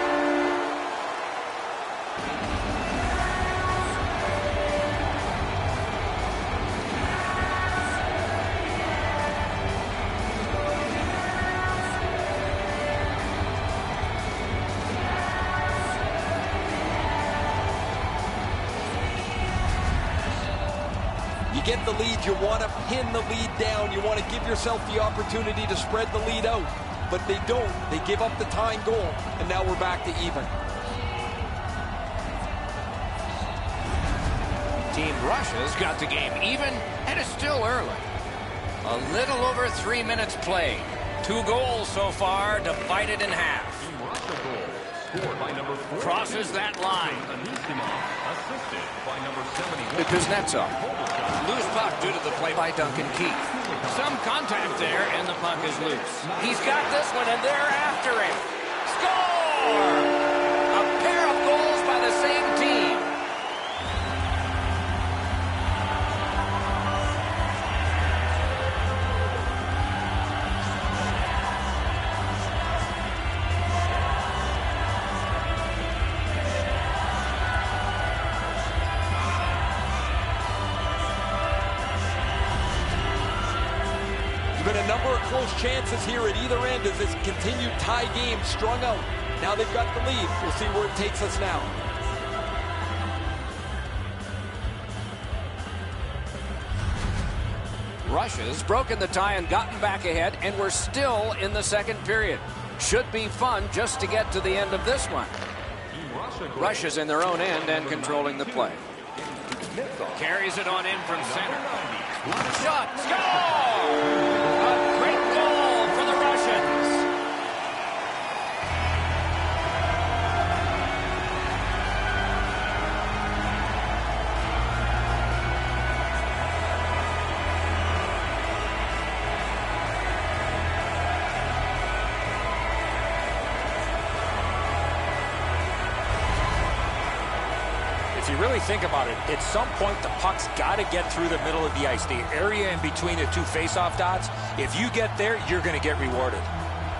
Get the lead, you want to pin the lead down, you want to give yourself the opportunity to spread the lead out, but they don't. They give up the tying goal, and now we're back to even. Team Russia's got the game even, and it's still early. A little over 3 minutes played. 2 goals so far, divided in half. Team Russia goals. Scored by number 4. Crosses that line. Assisted by number 71. To Kuznetsov. Loose puck due to the play by Duncan Keith. Some contact there, and the puck is loose. He's got this one, and they're after him. Score! A pair of goals by the same team. Been a number of close chances here at either end as this continued tie game strung out. Now they've got the lead. We'll see where it takes us now. Russia's broken the tie and gotten back ahead, and we're still in the second period. Should be fun just to get to the end of this one. Russia's in their own end and controlling the play. Carries it on in from center. Shot, score! A great goal for the Russians. If you really think about it, at some point the puck's got to get through the middle of the ice, the area in between the two face-off dots. If you get there, you're going to get rewarded.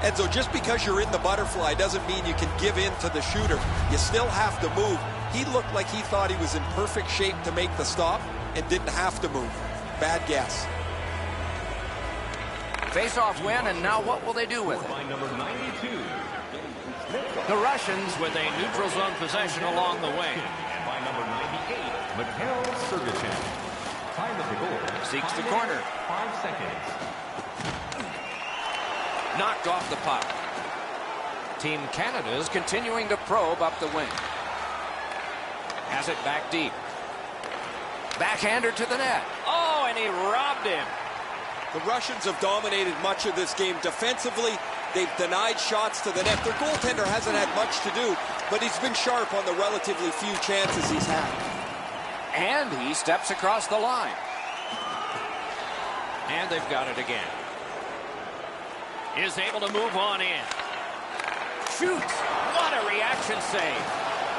And so just because you're in the butterfly doesn't mean you can give in to the shooter. You still have to move. He looked like he thought he was in perfect shape to make the stop and didn't have to move. Bad guess. Face-off win, and now what will they do with it? By number 92. The Russians with a neutral zone possession along the wing. By number 98, Mikhail Sergachev. Time of the goal. Seeks the corner. 5 seconds. Knocked off the puck. Team Canada is continuing to probe up the wing. Has it back deep. Backhander to the net. Oh, and he robbed him. The Russians have dominated much of this game defensively. They've denied shots to the net. Their goaltender hasn't had much to do, but he's been sharp on the relatively few chances he's had. And he steps across the line. And they've got it again. Is able to move on in. Shoots. What a reaction save.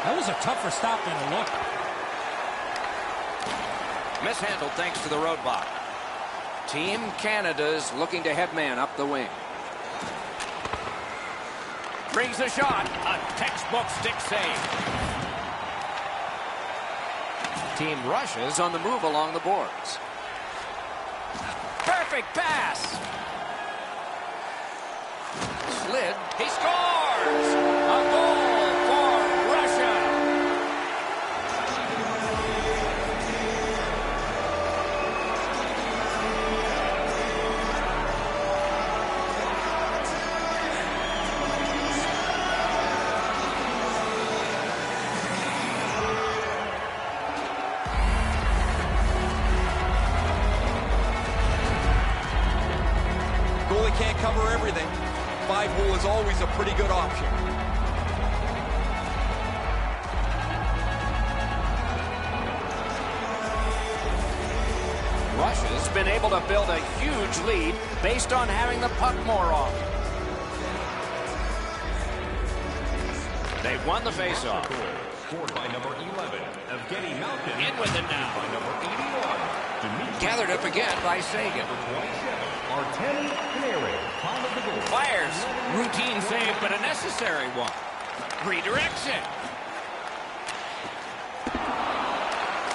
That was a tougher stop than it looked. Mishandled thanks to the roadblock. Team Canada's looking to headman up the wing. Brings the shot. A textbook stick save. Team Russia's on the move along the boards. Perfect pass. Slid. He scores! A goal for Russia! Goalie can't cover everything. 5-hole is always a pretty good option. Russia's been able to build a huge lead based on having the puck more often. They've won the faceoff. Scored by number 11, Evgeny Malkin. In with it now. By number 81, Gathered up again by Sagan. 27, Artemi Panarin. Time of the goal. Fires. Routine save, but a necessary one. Redirects it.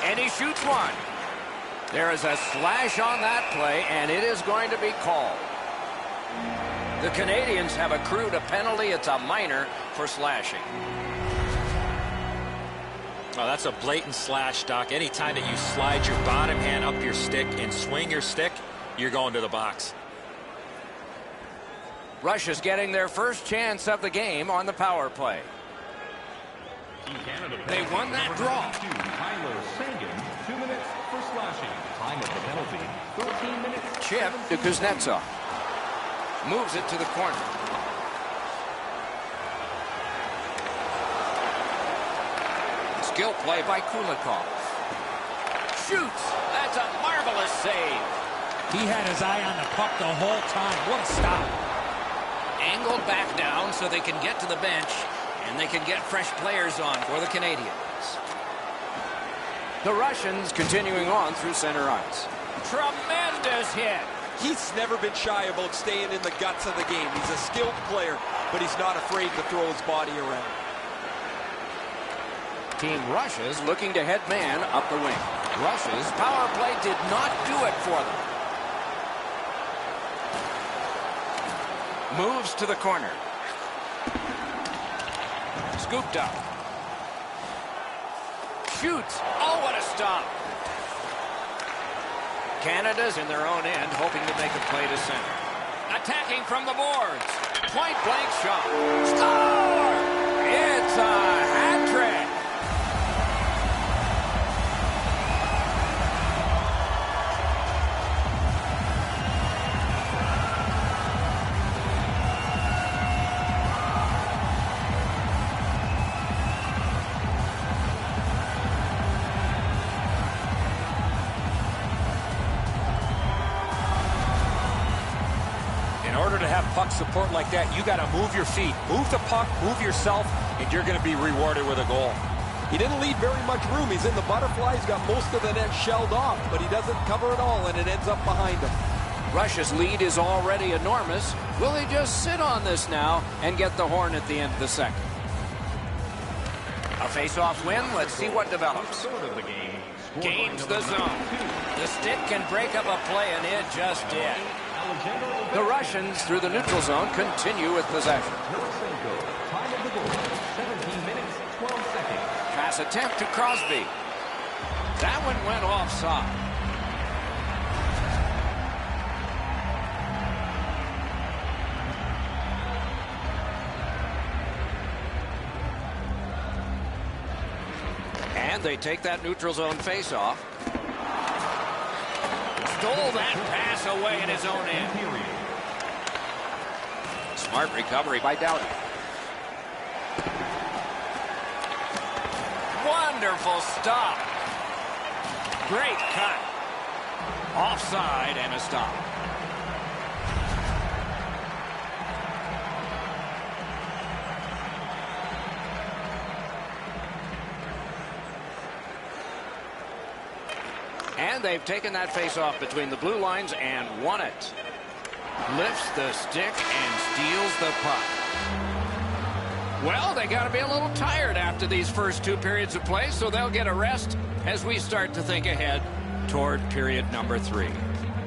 And he shoots one. There is a slash on that play, and it is going to be called. The Canadians have accrued a penalty. It's a minor for slashing. Oh, that's a blatant slash, Doc. Anytime that you slide your bottom hand up your stick and swing your stick, you're going to the box. Russia's getting their first chance of the game on the power play. They won that draw. Tyler Sagan, 2 minutes for slashing. Time of the penalty, 13 minutes. Chip to Kuznetsov. Moves it to the corner. skill play by Kulikov. Shoots. That's a marvelous save. He had his eye on the puck the whole time. What a stop. Angled back down so they can get to the bench, and they can get fresh players on for the Canadians. The Russians continuing on through center ice. Tremendous hit. He's never been shy about staying in the guts of the game. He's a skilled player, but he's not afraid to throw his body around. Team Russia's looking to head man up the wing. Russia's power play did not do it for them. Moves to the corner. Scooped up. Shoots. Oh, what a stop. Canada's in their own end, hoping to make a play to center. Attacking from the boards. Point-blank shot. Score! It's a hat trick. In order to have puck support like that, you got to move your feet, move the puck, move yourself, and you're going to be rewarded with a goal. He didn't leave very much room. He's in the butterfly. He's got most of the net shelled off, but he doesn't cover it all, and it ends up behind him. Russia's lead is already enormous. Will they just sit on this now and get the horn at the end of the second? A face-off win. Let's see what develops. Gains the zone. The stick can break up a play, and it just did. The Russians, through the neutral zone, continue with possession. Pass attempt to Crosby. That one went offside. And they take that neutral zone face-off. Stole that pass away in his own end. Smart recovery by Doughty. Wonderful stop. Great cut. Offside and a stop. And they've taken that face-off between the blue lines and won it. Lifts the stick and steals the puck. Well, they got to be a little tired after these first two periods of play, so they'll get a rest as we start to think ahead toward period number 3.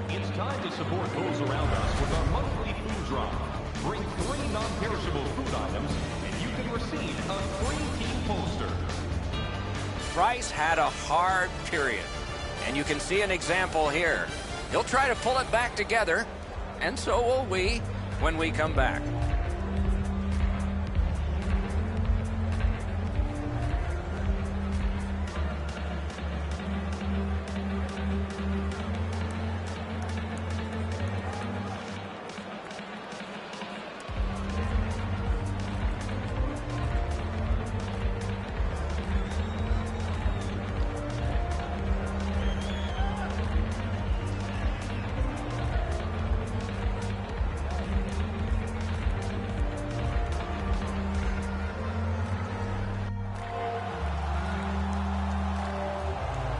It's time to support those around us with our monthly food drive. Bring 3 non-perishable food items, and you can receive a free team poster. Price had a hard period, and you can see an example here. He'll try to pull it back together, and so will we when we come back.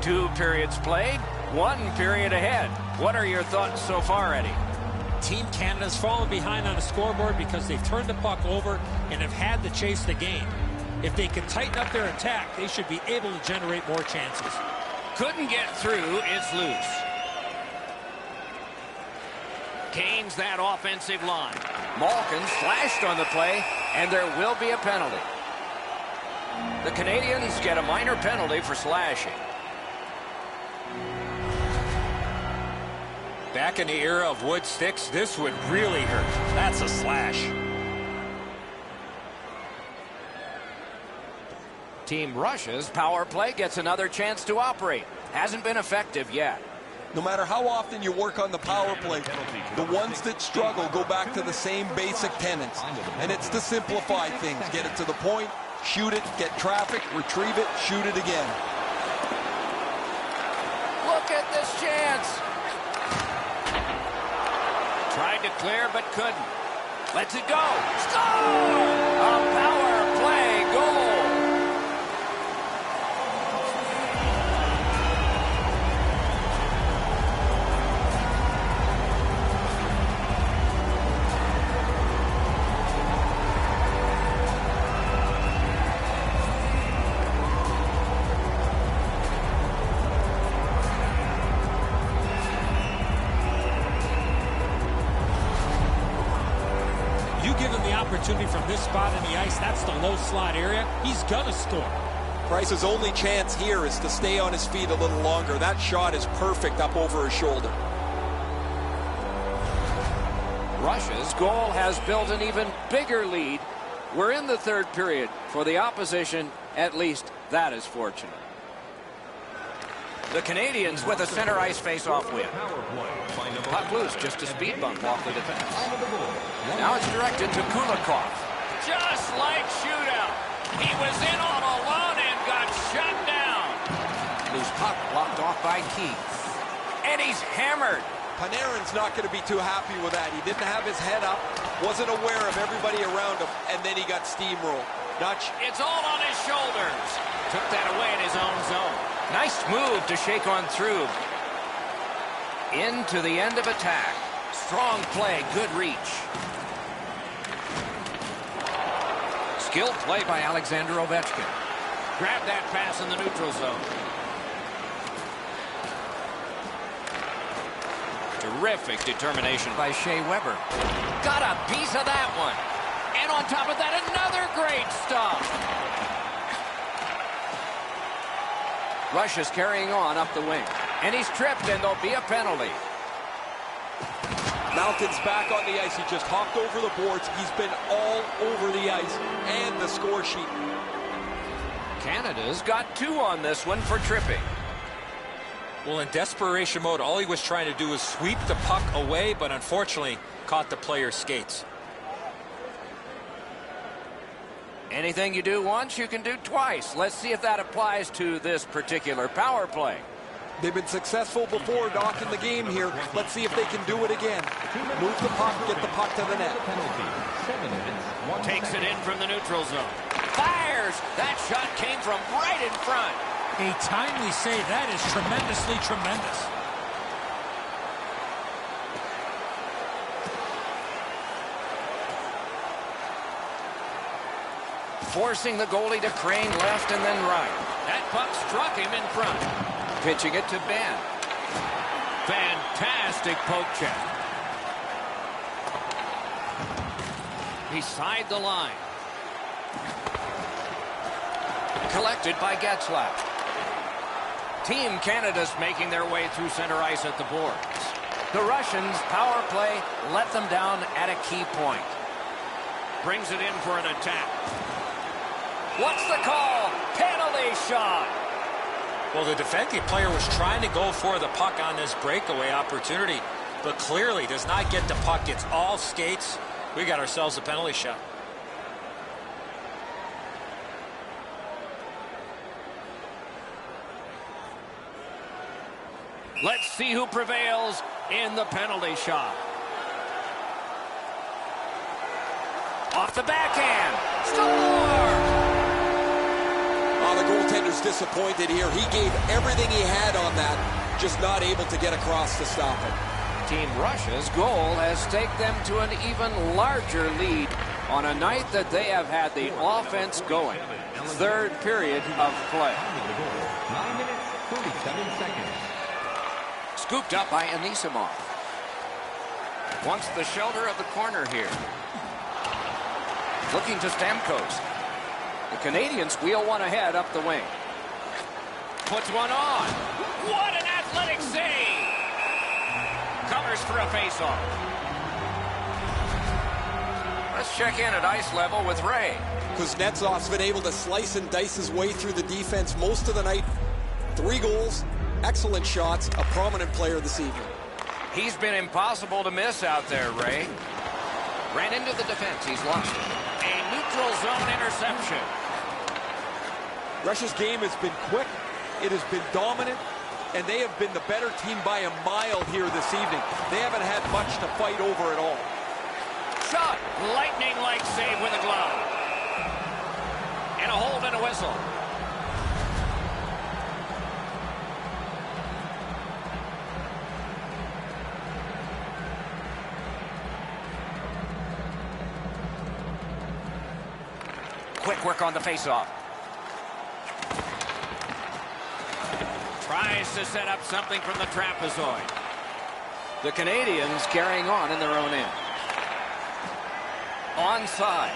Two periods played, 1 period ahead. What are your thoughts so far, Eddie? Team Canada's fallen behind on the scoreboard because they've turned the puck over and have had to chase the game. If they can tighten up their attack, they should be able to generate more chances. Couldn't get through, it's loose. Gains that offensive line. Malkin slashed on the play, and there will be a penalty. The Canadians get a minor penalty for slashing. Back in the era of wood sticks, this would really hurt. That's a slash. Team Russia's power play gets another chance to operate. Hasn't been effective yet. No matter how often you work on the power play, the ones that struggle go back to the same basic tenets. And it's to simplify things. Get it to the point, shoot it, get traffic, retrieve it, shoot it again. Look at this chance. Tried to clear, but couldn't. Lets it go. Score! A power play goal. Opportunity from this spot in the ice, that's the low slot area, he's gonna score. Price's only chance here is to stay on his feet a little longer. That shot is perfect up over his shoulder. Russia's goal has built an even bigger lead. We're in the third period. For the opposition, at least that is fortunate. The Canadians with a center ice face-off win. Puck loose, just a speed bump off the defense. Now it's directed to Kulikov. Just like shootout. He was in all alone and got shut down. Loose puck blocked off by Keith. And he's hammered. Panarin's not going to be too happy with that. He didn't have his head up, wasn't aware of everybody around him, and then he got steamrolled. It's all on his shoulders. Took that away in his own zone. Nice move to shake on through. Into the end of attack. Strong play, good reach. Skilled play by Alexander Ovechkin. Grabbed that pass in the neutral zone. Terrific determination by Shea Weber. Got a piece of that one. And on top of that, another great stop. Russia's carrying on up the wing. And he's tripped, and there'll be a penalty. Malkin's back on the ice. He just hopped over the boards. He's been all over the ice and the score sheet. Canada's got 2 on this one for tripping. Well, in desperation mode, all he was trying to do was sweep the puck away, but unfortunately caught the player's skates. Anything you do once, you can do twice. Let's see if that applies to this particular power play. They've been successful before, Doc, in the game here. Let's see if they can do it again. Move the puck, get the puck to the net. Takes it in from the neutral zone. Fires! That shot came from right in front. A timely save. That is tremendously tremendous. Forcing the goalie to crane left and then right. That puck struck him in front. Pitching it to Ben. Fantastic poke check. Beside the line. Collected by Getzlaf. Team Canada's making their way through center ice at the boards. The Russians' power play let them down at a key point. Brings it in for an attack. What's the call? Penalty shot. Well, the defending player was trying to go for the puck on this breakaway opportunity, but clearly does not get the puck. It's all skates. We got ourselves a penalty shot. Let's see who prevails in the penalty shot. Off the backhand. Score! The goaltender's disappointed here. He gave everything he had on that, just not able to get across to stop it. Team Russia's goal has taken them to an even larger lead on a night that they have had the offense going. Third period of play. 9 minutes, 37 seconds. Scooped up by Anisimov. Wants the shelter of the corner here. Looking to Stamkos. The Canadians wheel one ahead up the wing. Puts one on. What an athletic save! Covers for a faceoff. Let's check in at ice level with Ray. Kuznetsov's been able to slice and dice his way through the defense most of the night. 3 goals, excellent shots, a prominent player this evening. He's been impossible to miss out there, Ray. Ran into the defense. He's lost it. A neutral zone interception. Russia's game has been quick. It has been dominant. And they have been the better team by a mile here this evening. They haven't had much to fight over at all. Shot. Lightning-like save with a glove. And a hold and a whistle. Quick work on the faceoff. Tries to set up something from the trapezoid. The Canadians carrying on in their own end. Onside.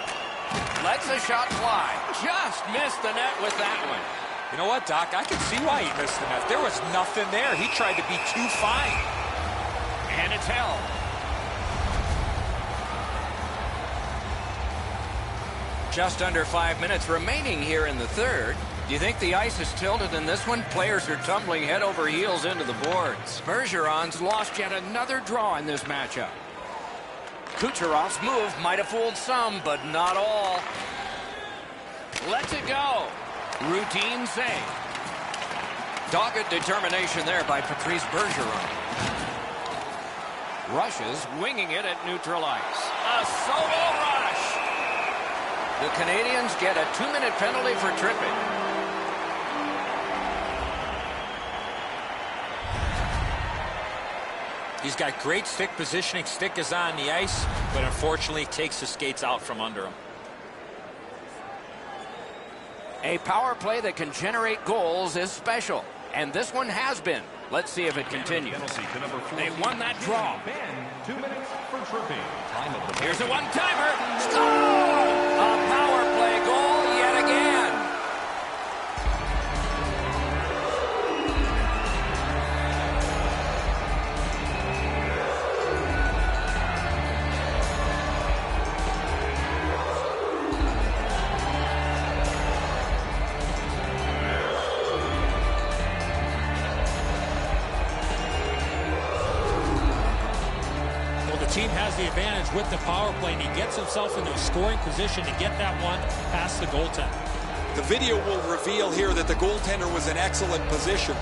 Lets a shot fly. Just missed the net with that one. You know what, Doc? I can see why he missed the net. There was nothing there. He tried to be too fine. And it's held. Just under 5 minutes remaining here in the third. Do you think the ice is tilted in this one? Players are tumbling head over heels into the boards. Bergeron's lost yet another draw in this matchup. Kucherov's move might have fooled some, but not all. Lets it go. Routine save. Dogged determination there by Patrice Bergeron. Russia's winging it at neutral ice. A solo rush. The Canadians get a 2-minute penalty for tripping. He's got great stick positioning. Stick is on the ice, but unfortunately takes the skates out from under him. A power play that can generate goals is special, and this one has been. Let's see if it continues. They won that draw. 2 minutes for tripping. Time of the Here's a one-timer. Score! A power play goal yet again. Team has the advantage with the power play, and he gets himself into a scoring position to get that one past the goaltender. The video will reveal here that the goaltender was in excellent position.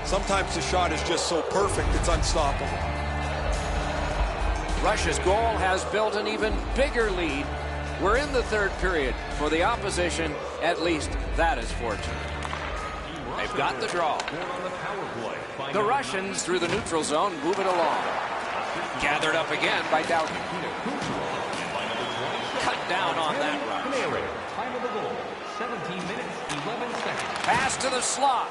Sometimes the shot is just so perfect, it's unstoppable. Russia's goal has built an even bigger lead. We're in the third period. For the opposition, at least that is fortunate. They've got the draw. The Russians, through the neutral zone, move it along. Gathered up again by Doughty. Cut down on that run. Time of the goal, 17 minutes, 11 seconds. Pass to the slot.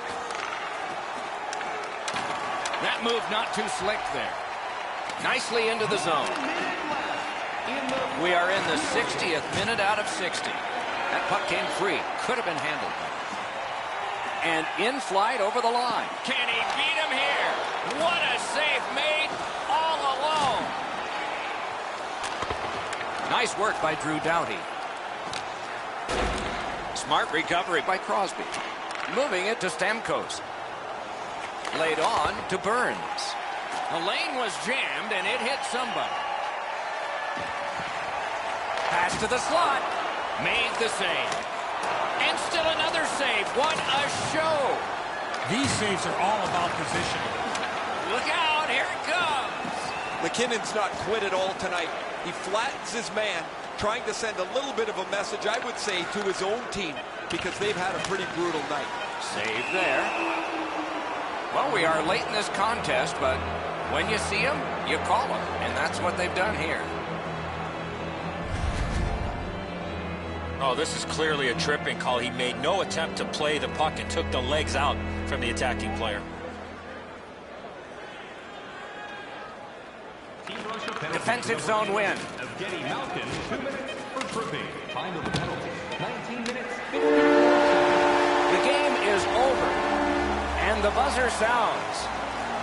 That move not too slick there. Nicely into the zone. We are in the 60th minute out of 60. That puck came free. Could have been handled better. And in flight over the line. Can he beat him here? What a save made all alone. Nice work by Drew Doughty. Smart recovery by Crosby. Moving it to Stamkos. Laid on to Burns. The lane was jammed and it hit somebody. Pass to the slot. Made the save. And still another save. What a show. These saves are all about positioning. Look out. Here it comes. McKinnon's not quit at all tonight. He flattens his man, trying to send a little bit of a message, I would say, to his own team, because they've had a pretty brutal night. Save there. Well, we are late in this contest, but when you see them, you call them. And that's what they've done here. Oh, this is clearly a tripping call. He made no attempt to play the puck and took the legs out from the attacking player. Defensive zone win. Evgeny Malkin, 2 minutes for tripping. Time of the penalty, 19 minutes. The game is over, and the buzzer sounds.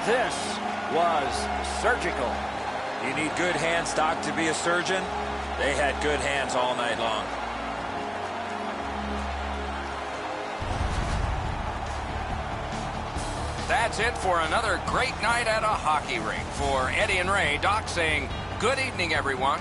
This was surgical. You need good hands, Doc, to be a surgeon. They had good hands all night long. That's it for another great night at a hockey rink. For Eddie and Ray, Doc saying good evening, everyone.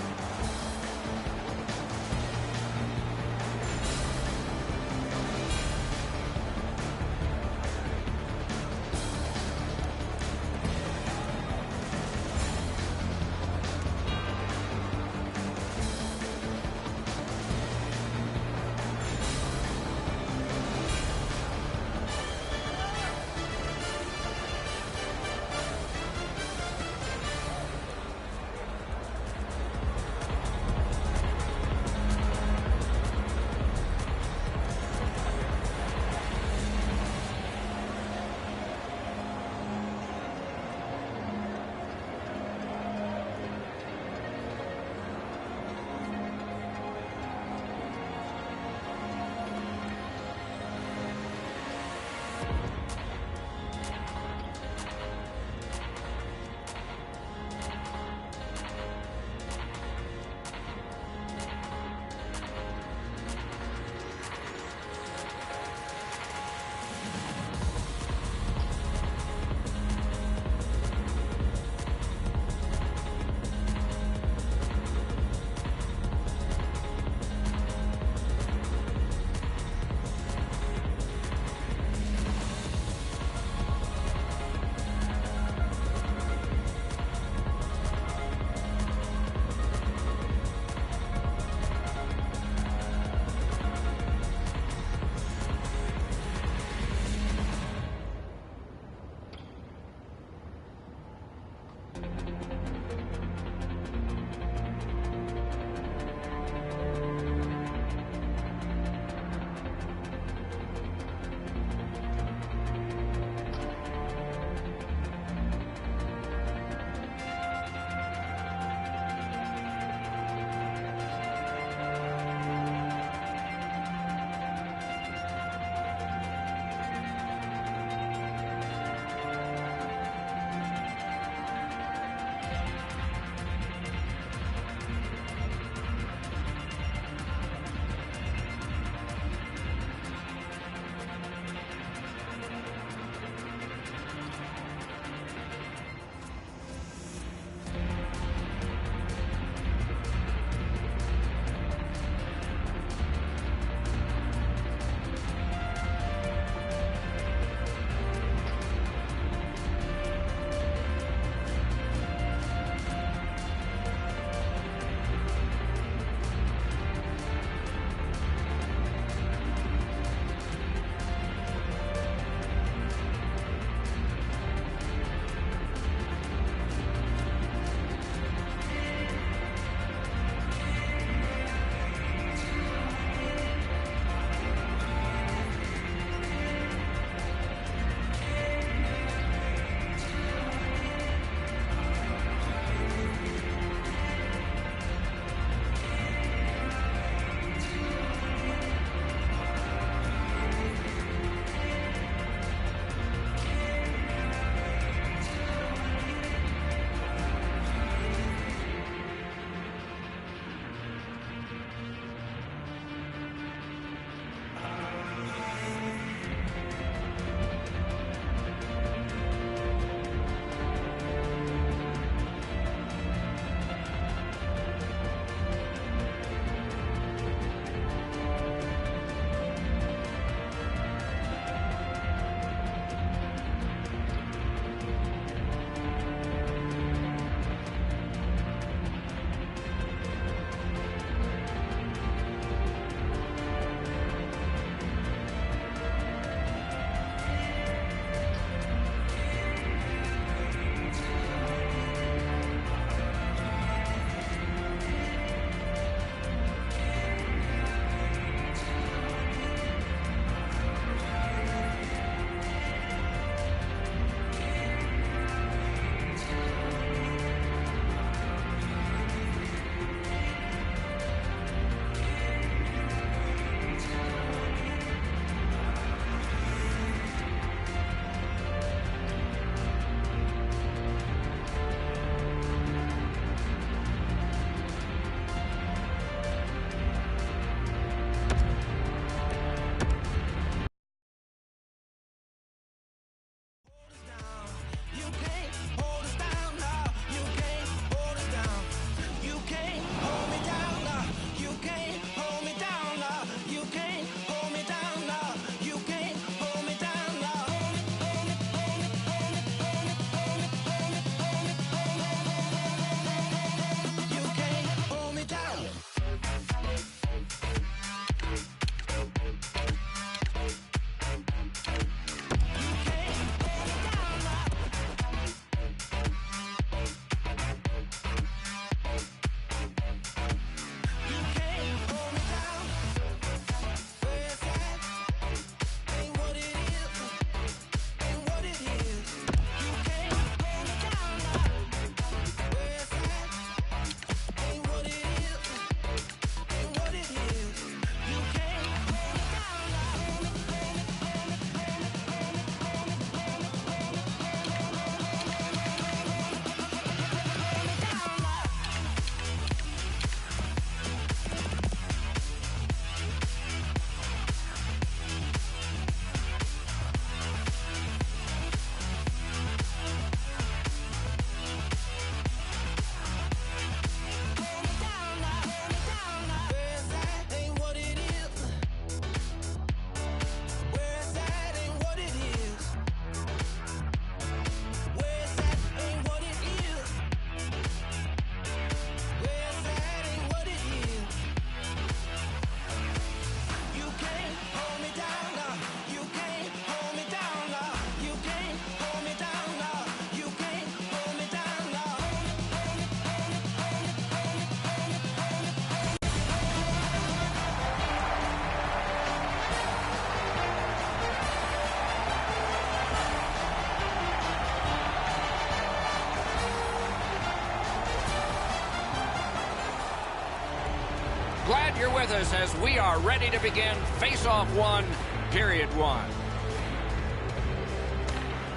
Glad you're with us as we are ready to begin face-off 1, period 1.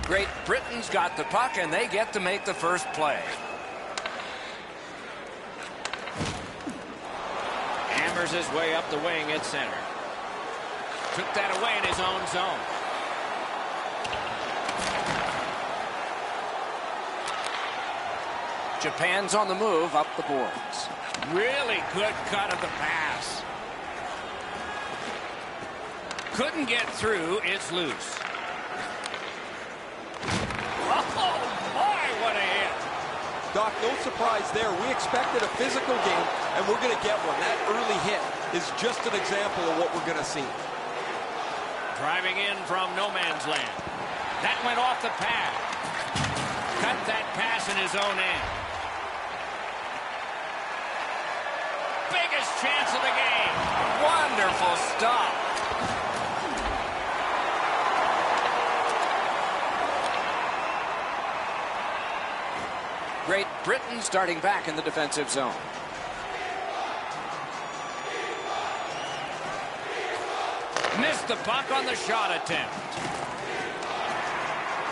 Great Britain's got the puck, and they get to make the first play. Hammers his way up the wing at center. Took that away in his own zone. Japan's on the move up the boards. Really good cut of the pass. Couldn't get through. It's loose. Oh, my, what a hit. Doc, no surprise there. We expected a physical game, and we're going to get one. That early hit is just an example of what we're going to see. Driving in from no man's land. That went off the pad. Cut that pass in his own end. Biggest chance of the game. Wonderful stop. Great Britain starting back in the defensive zone. Missed the puck on the shot attempt.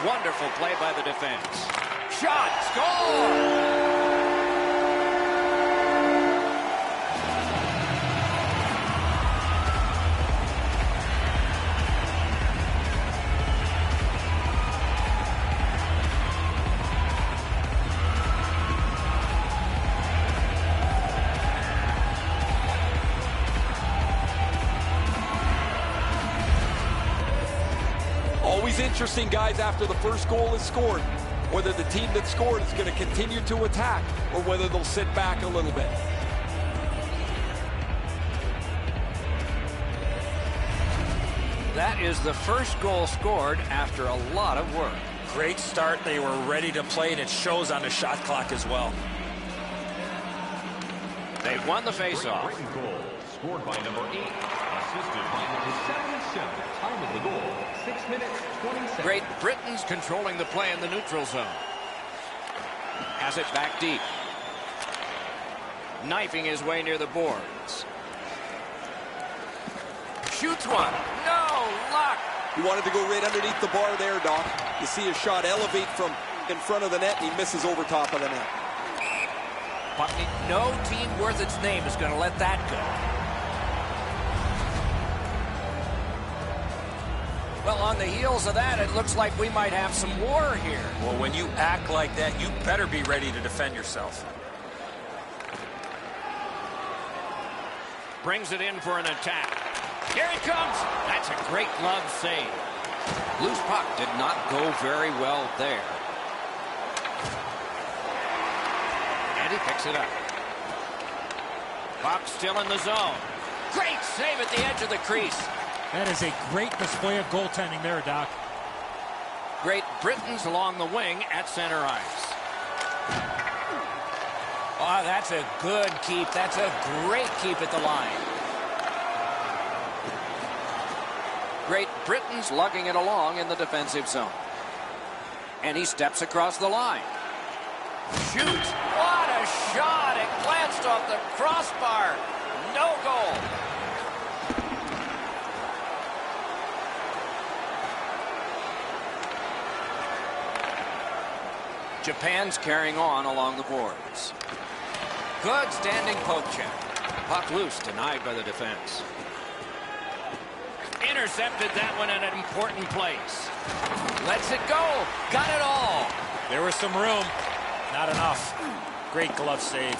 Wonderful play by the defense. Shot, score! Always interesting, guys, after the first goal is scored, whether the team that scored is going to continue to attack or whether they'll sit back a little bit. That is the first goal scored after a lot of work. Great start. They were ready to play, and it shows on the shot clock as well. They've won the faceoff. Great goal scored by number 8, assisted by number 77. Time of the goal, 6 minutes, 20 seconds. Great Britain's controlling the play in the neutral zone. Has it back deep. Knifing his way near the boards. Shoots one. No luck. He wanted to go right underneath the bar there, Doc. You see a shot elevate from in front of the net, and he misses over top of the net. But no team worth its name is going to let that go. Well, on the heels of that, it looks like we might have some war here. Well, when you act like that, you better be ready to defend yourself. Brings it in for an attack. Here he comes. That's a great glove save. Loose puck did not go very well there. And he picks it up. Puck still in the zone. Great save at the edge of the crease. That is a great display of goaltending there, Doc. Great Britain's along the wing at center ice. Oh, that's a good keep. That's a great keep at the line. Great Britain's lugging it along in the defensive zone. And he steps across the line. Shoots. What a shot. It glanced off the crossbar. No goal. Japan's carrying on along the boards. Good standing poke check. Puck loose, denied by the defense. Intercepted that one at an important place. Lets it go. Got it all. There was some room. Not enough. Great glove save.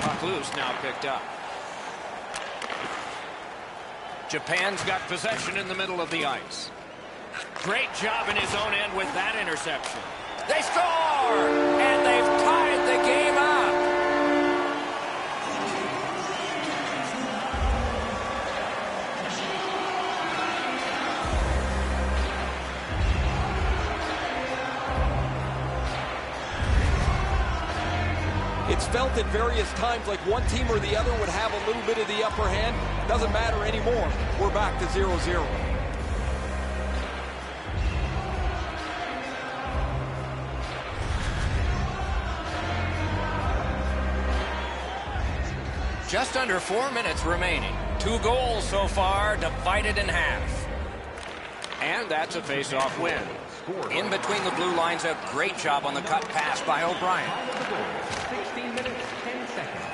Puck loose, now picked up. Japan's got possession in the middle of the ice. Great job in his own end with that interception. They score! And they've tied the game up. It's felt at various times like one team or the other would have a little bit of the upper hand. Doesn't matter anymore. We're back to 0-0. Just under 4 minutes remaining. 2 goals so far, divided in half. And that's a face-off win. In between the blue lines, a great job on the cut pass by O'Brien. 16 minutes, 10 seconds.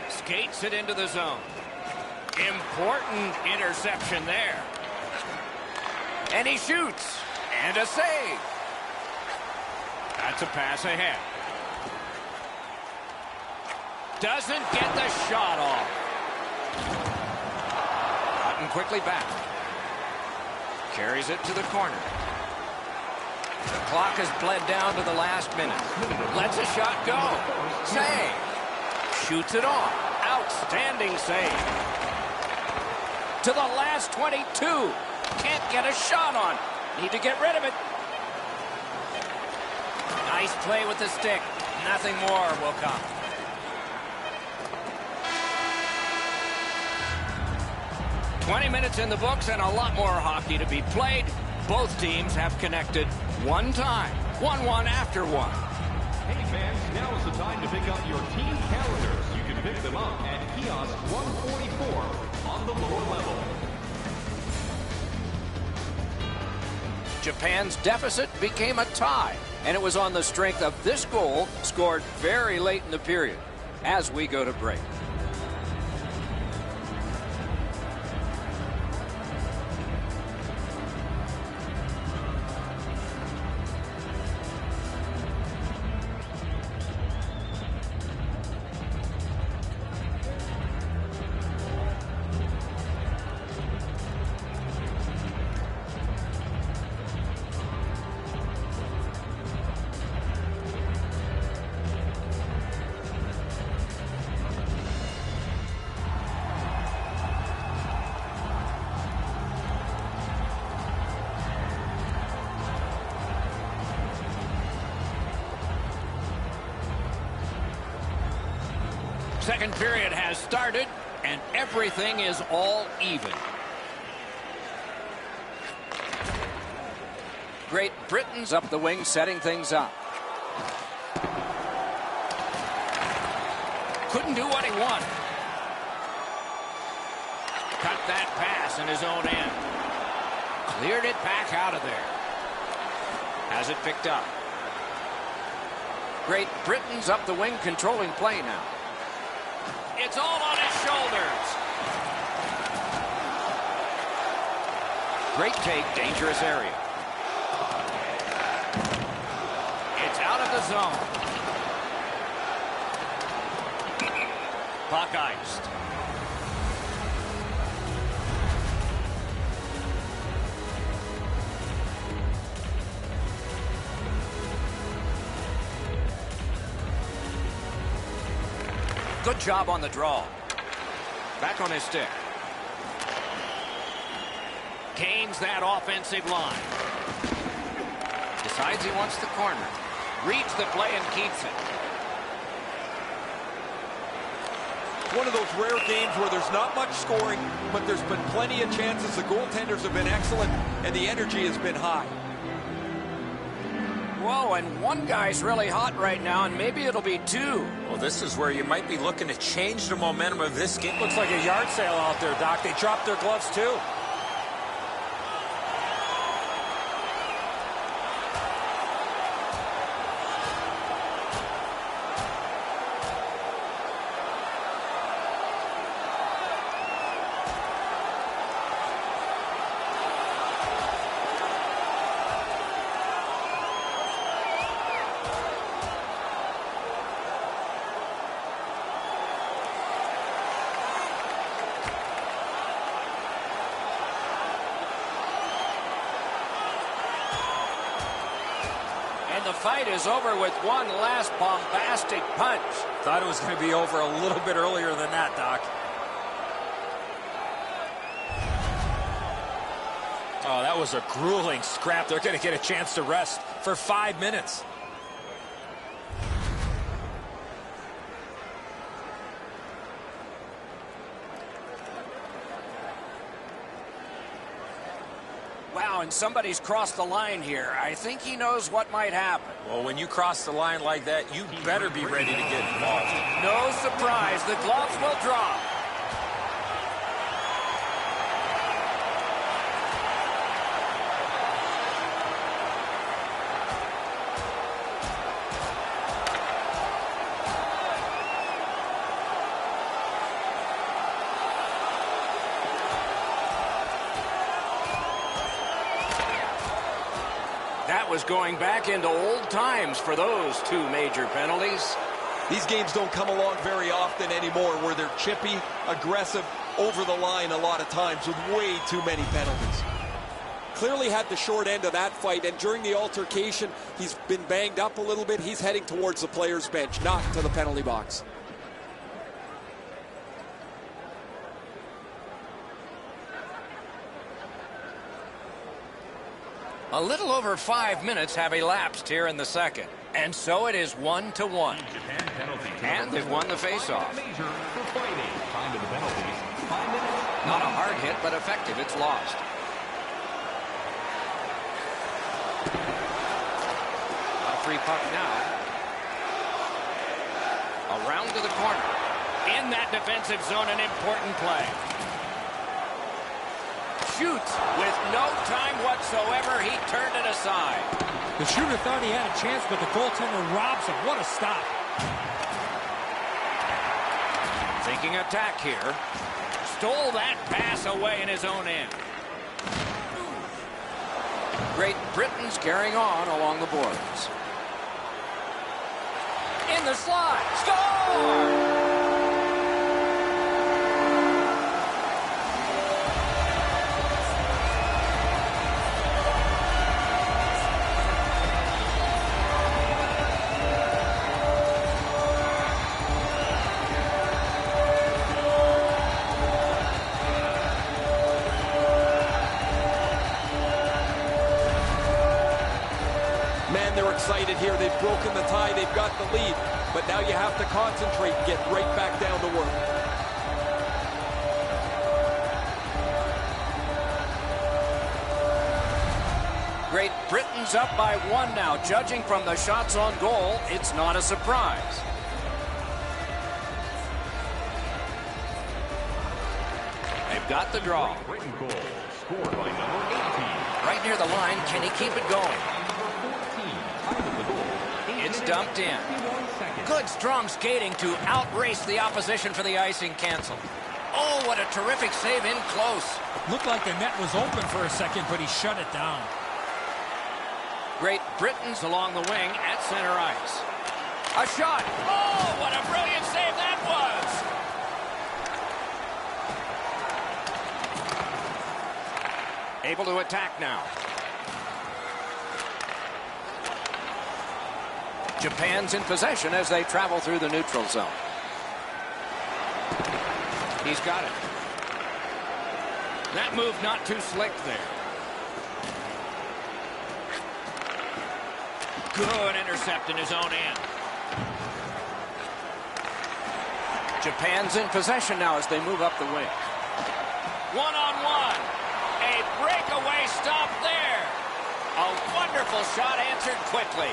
Skates it into the zone. Important interception there. And he shoots. And a save. That's a pass ahead. Doesn't get the shot off. Cotton quickly back. Carries it to the corner. The clock has bled down to the last minute. Lets a shot go. Save. Shoots it off. Outstanding save. To the last 22. Can't get a shot on. Need to get rid of it. Nice play with the stick. Nothing more will come. "20 minutes in the books and a lot more hockey to be played. Both teams have connected one time. 1-1 after one. Hey fans, now is the time to pick up your team calendars. You can pick them up at kiosk 144 on the lower level. Japan's deficit became a tie, and it was on the strength of this goal scored very late in the period as we go to break. Second period has started, and everything is all even. Great Britain's up the wing, setting things up. Couldn't do what he wanted. Cut that pass in his own end. Cleared it back out of there. Has it picked up. Great Britain's up the wing, controlling play now. It's all on his shoulders. Great take, dangerous area. It's out of the zone. Puck iced. Good job on the draw. Back on his stick. Gains that offensive line. Decides he wants the corner. Reads the play and keeps it. One of those rare games where there's not much scoring, but there's been plenty of chances. The goaltenders have been excellent, and the energy has been high. Whoa, and one guy's really hot right now, and maybe it'll be two. Well, this is where you might be looking to change the momentum of this game. Looks like a yard sale out there, Doc. They dropped their gloves, too. The fight is over with one last bombastic punch. Thought it was going to be over a little bit earlier than that, Doc. Oh, that was a grueling scrap. They're going to get a chance to rest for 5 minutes. Wow, and somebody's crossed the line here. I think he knows what might happen. Well, when you cross the line like that, you better be ready to get involved. No surprise, the gloves will drop. that was going back into old times for those two major penalties. These games don't come along very often anymore where they're chippy, aggressive, over the line a lot of times with way too many penalties. Clearly had the short end of that fight, and during the altercation, he's been banged up a little bit. He's heading towards the players' bench, not to the penalty box. A little over 5 minutes have elapsed here in the second. And so it is 1-1. And they've won the face-off. Not a hard hit, but effective. It's lost. A free puck now. Around to the corner. In that defensive zone, an important play. Shoots with no time whatsoever. He turned it aside. The shooter thought he had a chance, but the goaltender robs him. What a stop. Thinking attack here. Stole that pass away in his own end. Great Britain's carrying on along the boards. In the slot. Score! Excited here. They've broken the tie. They've got the lead. But now you have to concentrate and get right back down to work. Great Britain's up by 1 now. Judging from the shots on goal, it's not a surprise. They've got the draw. Britain goal scored by number 18. Right near the line. Can he keep it going? It's dumped in. Good strong skating to outrace the opposition for the icing cancel. Oh, what a terrific save in close. Looked like the net was open for a second, but he shut it down. Great Britain's along the wing at center ice. A shot. Oh, what a brilliant save that was. Able to attack now. Japan's in possession as they travel through the neutral zone. He's got it. That move not too slick there. Good intercept in his own end. Japan's in possession now as they move up the wing. One-on-one. A breakaway stop there. A wonderful shot answered quickly.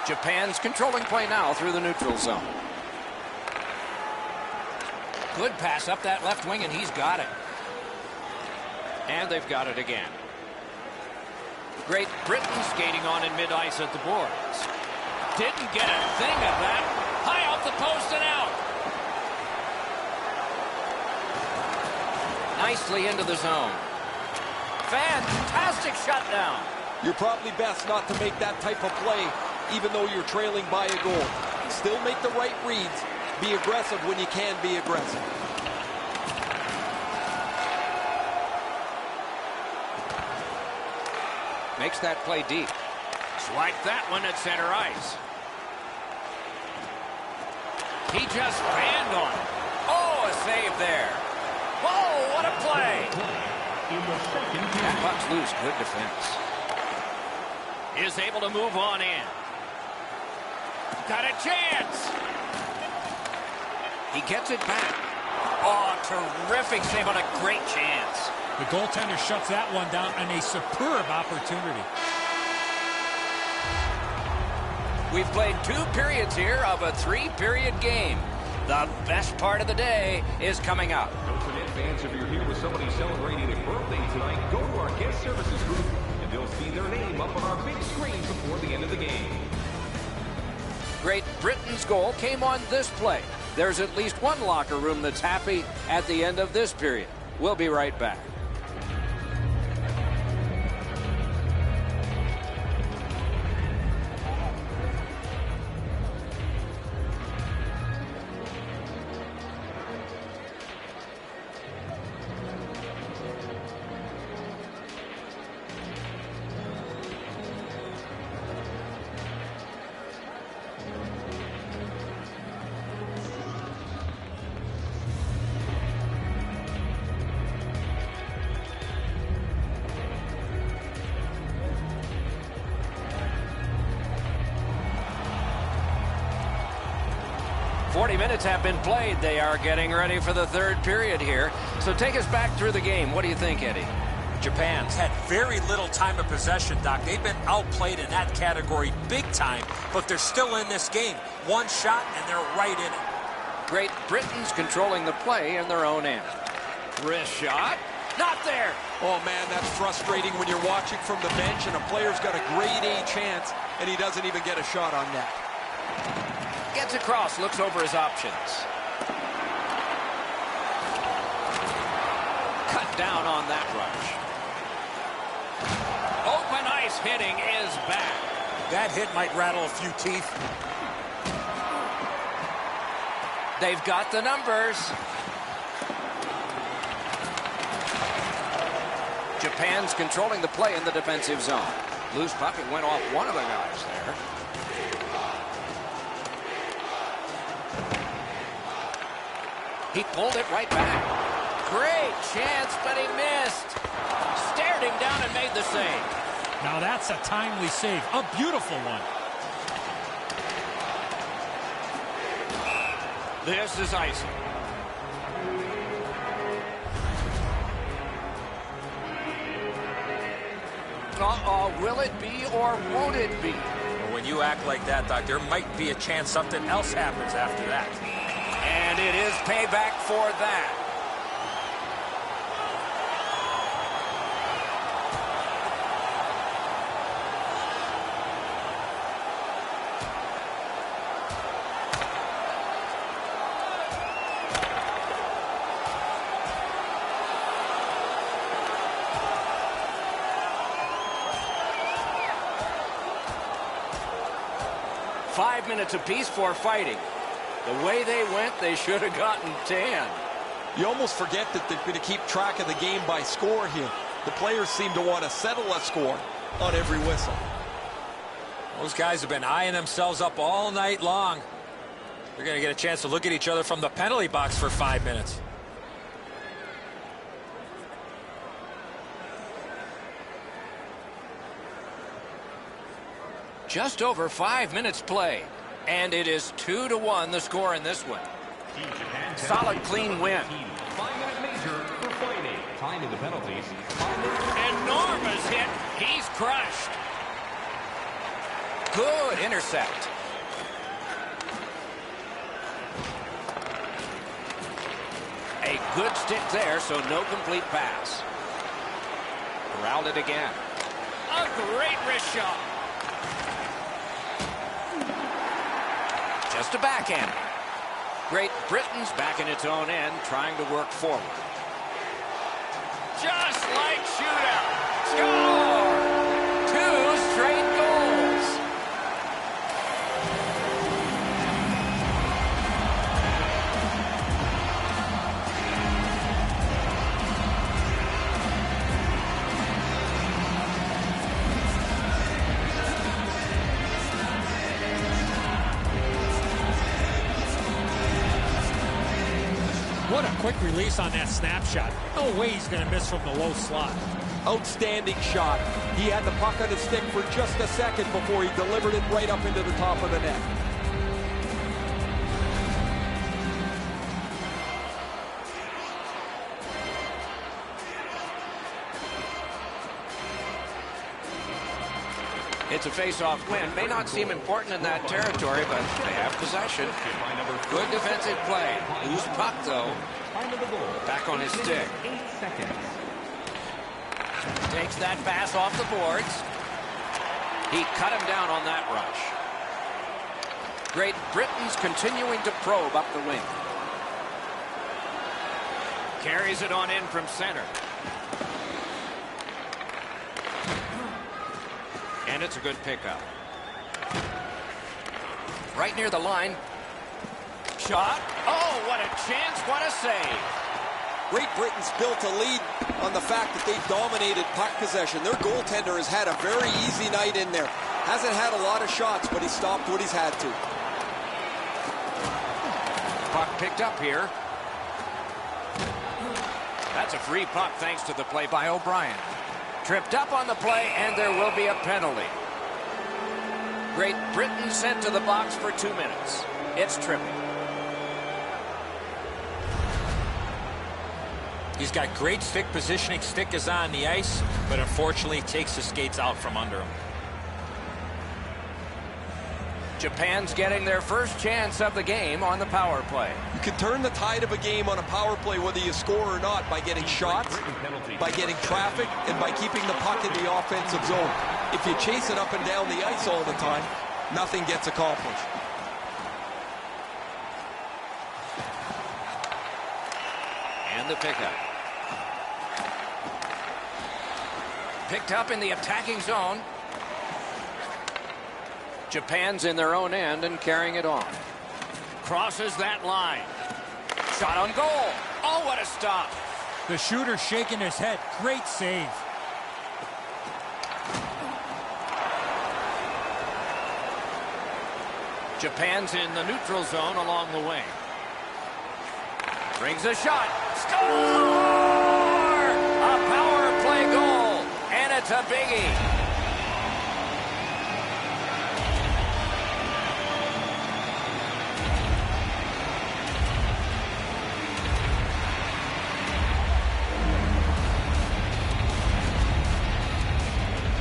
Japan's controlling play now through the neutral zone. Good pass up that left wing, and he's got it. And they've got it again. Great Britain skating on in mid-ice at the boards. Didn't get a thing of that. High off the post and out. Nicely into the zone. Fantastic shutdown. You're probably best not to make that type of play even though you're trailing by a goal. Still make the right reads. Be aggressive when you can be aggressive. Makes that play deep. Swipe that one at center ice. He just banned on it. Oh, a save there. Whoa, what a play. That puck's loose. Good defense. Is able to move on in. Got a chance. He gets it back. Oh, terrific save on a great chance. The goaltender shuts that one down on a superb opportunity. We've played 2 periods here of a 3-period game. The best part of the day is coming up. Don't forget, fans, if you're here with somebody celebrating a birthday tonight, go to our guest services group, and they'll see their name up on our big screen before the end of the game. Great Britain's goal came on this play. There's at least one locker room that's happy at the end of this period. We'll be right back. 40 minutes have been played. They are getting ready for the third period here. So take us back through the game. What do you think, Eddie? Japan's had very little time of possession, Doc. They've been outplayed in that category big time, but they're still in this game. One shot, and they're right in it. Great Britain's controlling the play in their own end. Wrist shot. Not there. Oh, man, that's frustrating when you're watching from the bench and a player's got a grade A chance, and he doesn't even get a shot on net. Gets across, looks over his options. Cut down on that rush. Open ice hitting is back. That hit might rattle a few teeth. They've got the numbers. Japan's controlling the play in the defensive zone. Loose puck, it went off one of the guys there. He pulled it right back. Great chance, but he missed. Stared him down and made the save. Now that's a timely save. A beautiful one. This is icing. Uh-oh, will it be or won't it be? Well, when you act like that, Doc, there might be a chance something else happens after that. And it is payback for that. Five minutes apiece for fighting. The way they went, they should have gotten 10. You almost forget that they're going to keep track of the game by score here. The players seem to want to settle a score on every whistle. Those guys have been eyeing themselves up all night long. They're going to get a chance to look at each other from the penalty box for 5 minutes. Just over 5 minutes played. And it is 2-1 the score in this one. Solid, clean win. 5-minute major for fighting. Time in the penalties. Enormous hit. He's crushed. Good intercept. A good stick there, so no complete pass. Corralled it again. A great wrist shot. Just a backhand. Great Britain's back in its own end, trying to work forward. Just like shootout. Score! 2 straight goals. What a quick release on that snapshot. No way he's going to miss from the low slot. Outstanding shot. He had the puck on his stick for just a second before he delivered it right up into the top of the net. It's a face-off win. May not seem important in that territory, but they have possession. Good defensive play. Loose puck, though. Back on his stick. Takes that pass off the boards. He cut him down on that rush. Great Britain's continuing to probe up the wing. Carries it on in from center. And it's a good pickup. Right near the line. Shot. Oh, what a chance. What a save. Great Britain's built a lead on the fact that they've dominated puck possession. Their goaltender has had a very easy night in there. Hasn't had a lot of shots, but he stopped what he's had to. Puck picked up here. That's a free puck thanks to the play by O'Brien. Tripped up on the play, and there will be a penalty. Great Britain sent to the box for 2 minutes. It's tripping. He's got great stick positioning. Stick is on the ice, but unfortunately takes the skates out from under him. Japan's getting their first chance of the game on the power play. You can turn the tide of a game on a power play whether you score or not by getting shots, by getting traffic, and by keeping the puck in the offensive zone. If you chase it up and down the ice all the time, nothing gets accomplished. And the pickup. Picked up in the attacking zone. Japan's in their own end and carrying it on. Crosses that line. Shot on goal. Oh, what a stop. The shooter shaking his head. Great save. Japan's in the neutral zone along the wing. Brings a shot. Score! A power play goal. And it's a biggie.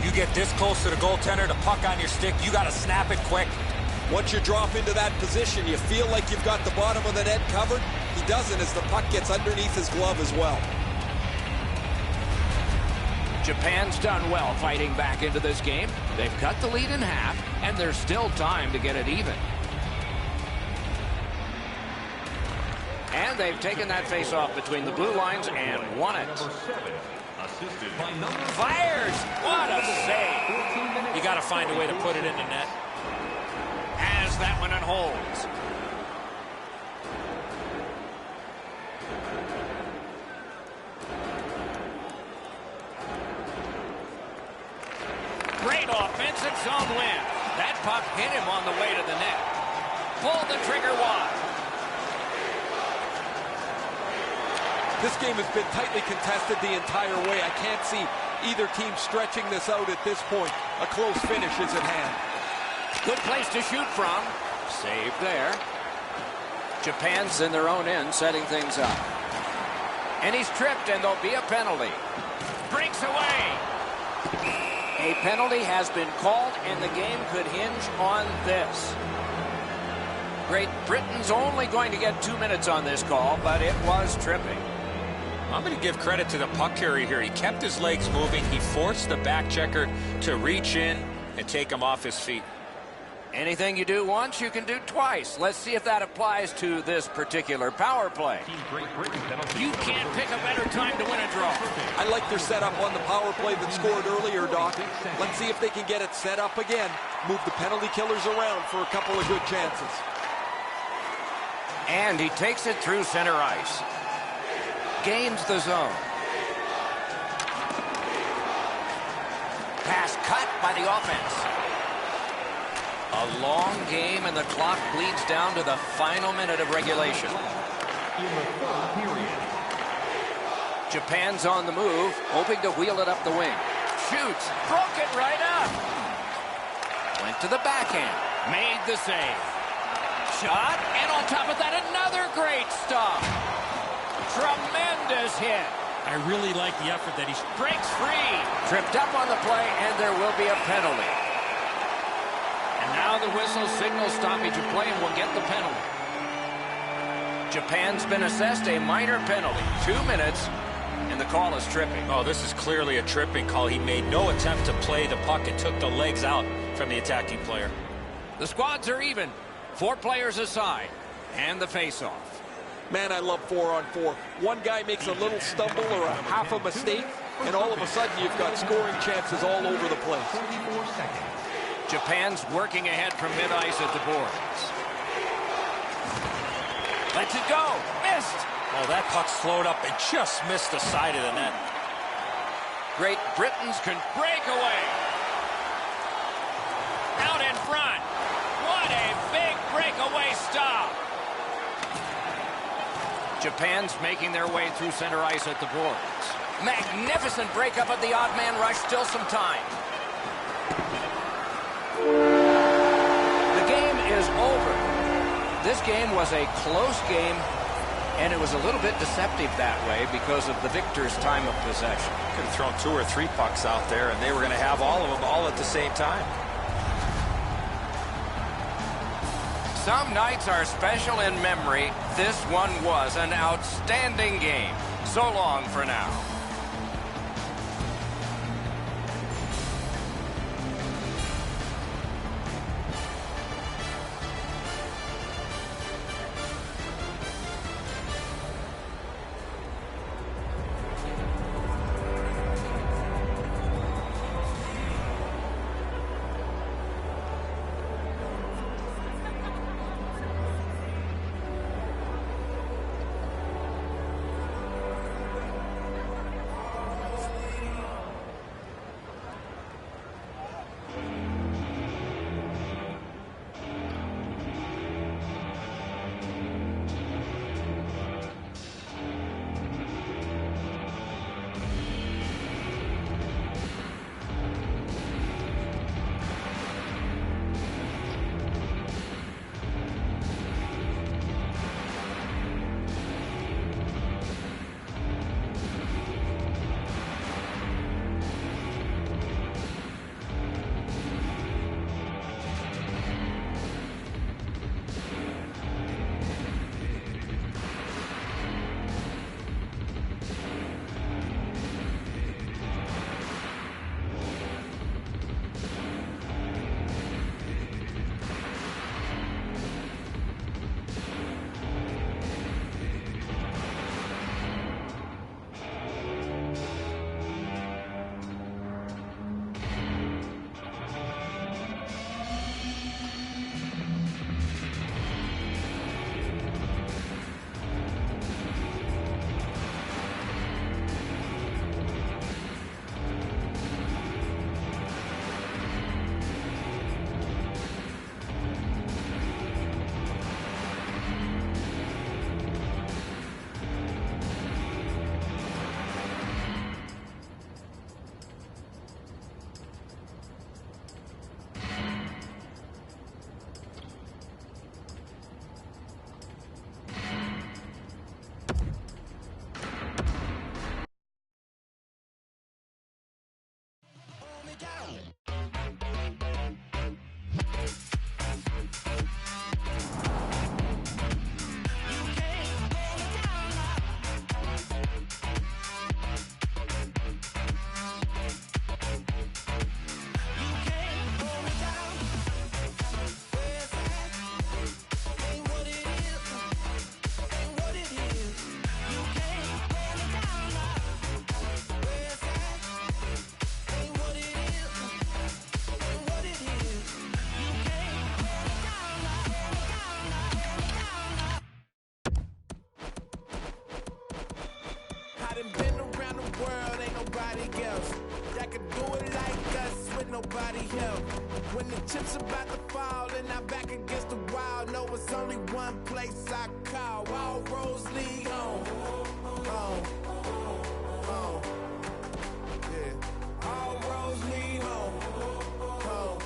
You get this close to the goaltender, the puck on your stick, you got to snap it quick. Once you drop into that position, you feel like you've got the bottom of the net covered. He doesn't as the puck gets underneath his glove as well. Japan's done well fighting back into this game. They've cut the lead in half, and there's still time to get it even. And they've taken that face-off between the blue lines and won it. Fires! What a save! You got to find a way to put it in the net. Has that one and holds. Great offensive zone win. That puck hit him on the way to the net. Pulled the trigger wide. This game has been tightly contested the entire way. I can't see either team stretching this out at this point. A close finish is at hand. Good place to shoot from. Save there. Japan's in their own end, setting things up. And he's tripped, and there'll be a penalty. Breaks away. A penalty has been called, and the game could hinge on this. Great Britain's only going to get 2 minutes on this call, but it was tripping. I'm going to give credit to the puck carrier here. He kept his legs moving. He forced the back checker to reach in and take him off his feet. Anything you do once, you can do twice. Let's see if that applies to this particular power play. You can't pick a better time to win a draw. I like their setup on the power play that scored earlier, Doc. Let's see if they can get it set up again. Move the penalty killers around for a couple of good chances. And he takes it through center ice. Gains the zone. Pass cut by the offense. A long game, and the clock bleeds down to the final minute of regulation. In the third period. Japan's on the move, hoping to wheel it up the wing. Shoots. Broke it right up. Went to the backhand. Made the save. Shot, and on top of that, another great stop. Tremendous hit. I really like the effort that he's... Breaks free. Tripped up on the play, and there will be a penalty. And now the whistle signals stoppage of play and will get the penalty. Japan's been assessed a minor penalty. 2 minutes, and the call is tripping. Oh, this is clearly a tripping call. He made no attempt to play the puck and took the legs out from the attacking player. The squads are even. 4 players aside, and the face-off. Man, I love 4-on-4. One guy makes a little stumble or a half a mistake, and all of a sudden you've got scoring chances all over the place. 34 seconds. Japan's working ahead from mid-ice at the boards. Lets it go. Missed. Oh, that puck slowed up and just missed the side of the net. Great Britain's can break away. Out in front. What a big breakaway stop. Japan's making their way through center ice at the boards. Magnificent breakup of the odd man rush. Still some time. The game is over. This game was a close game, And it was a little bit deceptive that way because of the victor's time of possession. Could have thrown 2 or 3 pucks out there, and they were going to have all of them all at the same time. Some nights are special in memory. This one was an outstanding game. So long for now. nobody help. When the chips about to fall and I'm back against the wall, know it's only one place I call. All roads lead home. Home. Home. Yeah. All roads lead home. Home.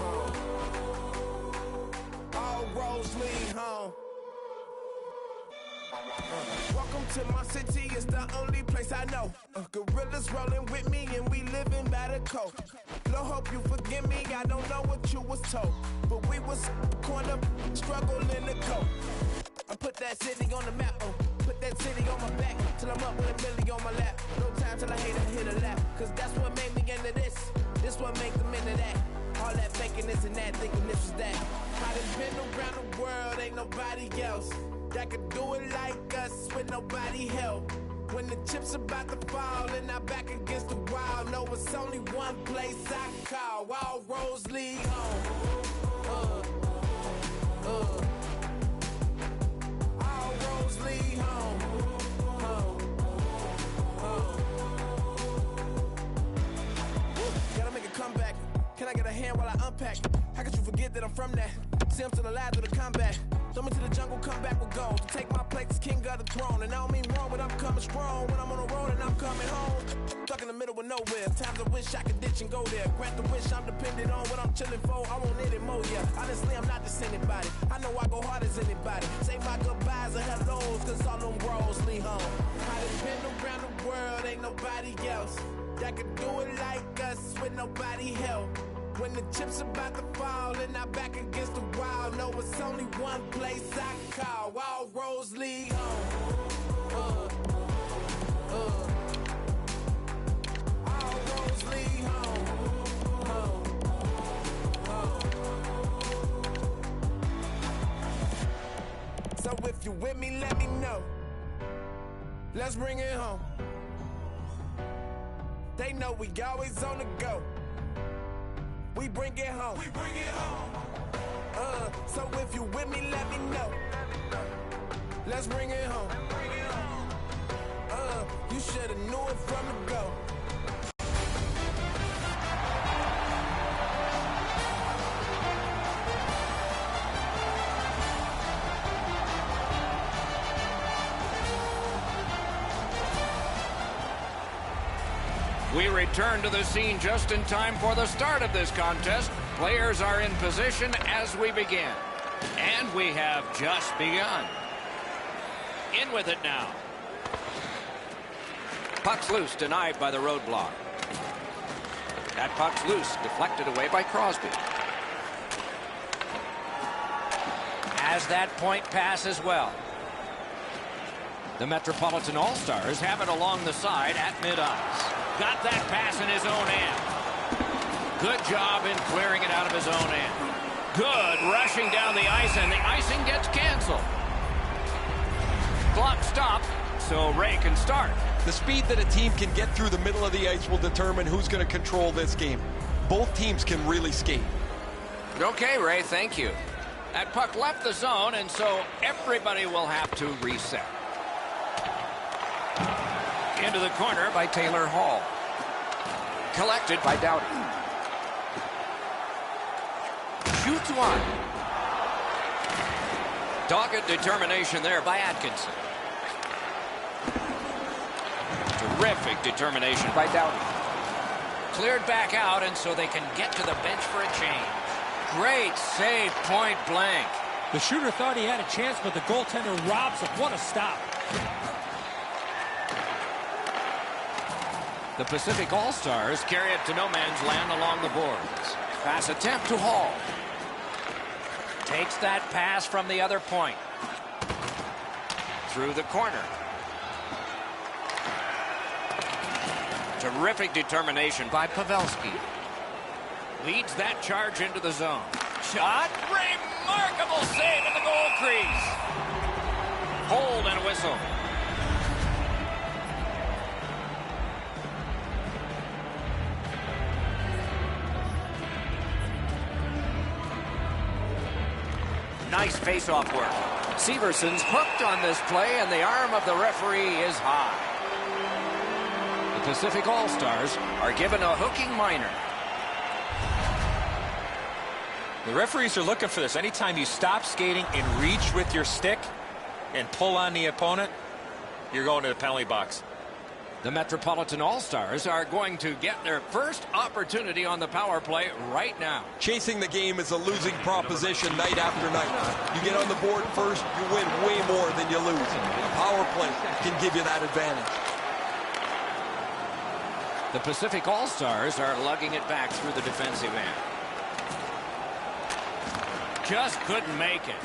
Home. All roads lead home. Welcome to my city, it's the only place I know. Gorillas rolling with me and we living by the code. Lord, hope you forgive me, I don't know what you was told. But we was corner, struggling to cope. I put that city on the map, put that city on my back. Till I'm up with a million on my lap. No time till I hit a lap. Cause that's what made me into this. This what make them into that. All that faking this and that, thinking this was that. I done been around the world, ain't nobody else that could do it like us with nobody help. When the chips about to fall and I'm back against the wall, know it's only one place I call. All roads lead home. All roads lead home. Gotta make a comeback. Can I get a hand while I unpack? How could you forget that I'm from that? See, I'm still alive through the combat. Throw me to the jungle, come back with gold. To take my place as king of the throne. And I don't mean wrong, but I'm coming strong. When I'm on the road and I'm coming home. Stuck in the middle of nowhere. Times I wish I could ditch and go there. Grant the wish I'm dependent on what I'm chilling for. I won't need it more, yeah. Honestly, I'm not just anybody. I know I go hard as anybody. Say my goodbyes, I held on hoes, cause all them roads lead home. I done been around the world, ain't nobody else that could do it like us with nobody help. When the chips about to fall and I'm back against the wall, know it's only one place I can call. All roads lead home. All roads lead home. So if you with me, let me know. Let's bring it home. They know we always on the go. We bring it home. We bring it home. So if you with me, let me know. Let's bring it home. You should've knew it from the go. We return to the scene just in time for the start of this contest. Players are in position as we begin. And we have just begun. In with it now. Puck's loose, denied by the roadblock. That puck's loose, deflected away by Crosby. Has that point pass as well. The Metropolitan All-Stars have it along the side at mid-ice. Got that pass in his own end. Good job in clearing it out of his own end. Good rushing down the ice, and the icing gets canceled. Clock stopped, so Ray can start. The speed that a team can get through the middle of the ice will determine who's going to control this game. Both teams can really skate. Okay, Ray, thank you. That puck left the zone, and so everybody will have to reset. Into the corner by Taylor Hall. Collected by Doughty. Shoots one. Dogged determination there by Atkinson. Terrific determination by Doughty. Cleared back out, and so they can get to the bench for a change. Great save, point blank. The shooter thought he had a chance, but the goaltender robs him. What a stop. The Pacific All-Stars carry it to no man's land along the boards. Pass attempt to Hall. Takes that pass from the other point. Through the corner. Terrific determination by Pavelski. Leads that charge into the zone. Shot. Remarkable save in the goal crease. Hold and a whistle. Nice face-off work. Severson's hooked on this play, and the arm of the referee is high. The Pacific All-Stars are given a hooking minor. The referees are looking for this. Anytime you stop skating and reach with your stick and pull on the opponent, you're going to the penalty box. The Metropolitan All-Stars are going to get their first opportunity on the power play right now. Chasing the game is a losing proposition night after night. You get on the board first, you win way more than you lose. A power play can give you that advantage. The Pacific All-Stars are lugging it back through the defensive end. Just couldn't make it.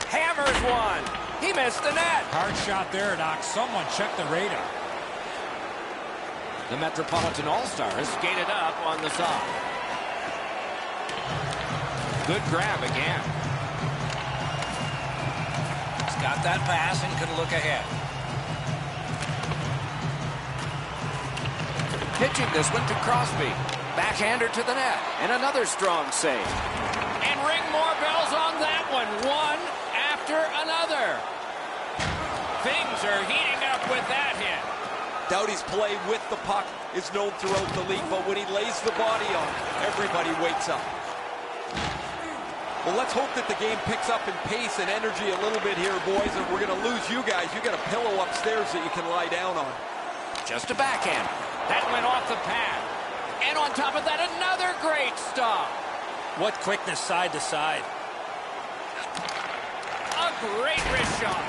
Hammers one. He missed the net. Hard shot there, Doc. Someone check the radar. The Metropolitan All-Stars skated up on the side. Good grab again. He's got that pass and can look ahead. Pitching this one to Crosby. Backhander to the net. And another strong save. And ring more bells on that one. One after another. Things are heating up with that hit. Doughty's play with the puck is known throughout the league, but when he lays the body on, everybody wakes up. Well, let's hope that the game picks up in pace and energy a little bit here, boys, and we're going to lose you guys. You got a pillow upstairs that you can lie down on. Just a backhand. That went off the pad. And on top of that, another great stop. What quickness side to side. A great wrist shot.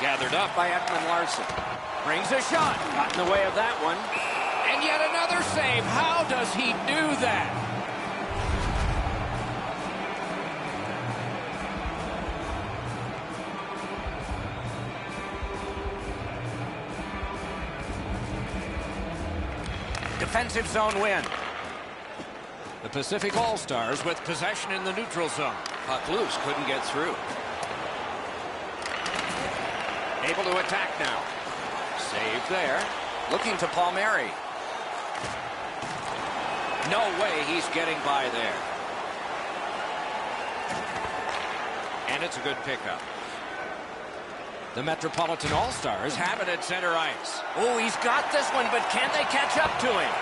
Gathered up by Ekman Larson. Brings a shot. Got in the way of that one. And yet another save. How does he do that? Defensive zone win. The Pacific All-Stars with possession in the neutral zone. Puck loose, couldn't get through. Able to attack now. Save there. Looking to Palmieri. No way he's getting by there. And it's a good pickup. The Metropolitan All-Stars have it at center ice. Oh, he's got this one, but can they catch up to him?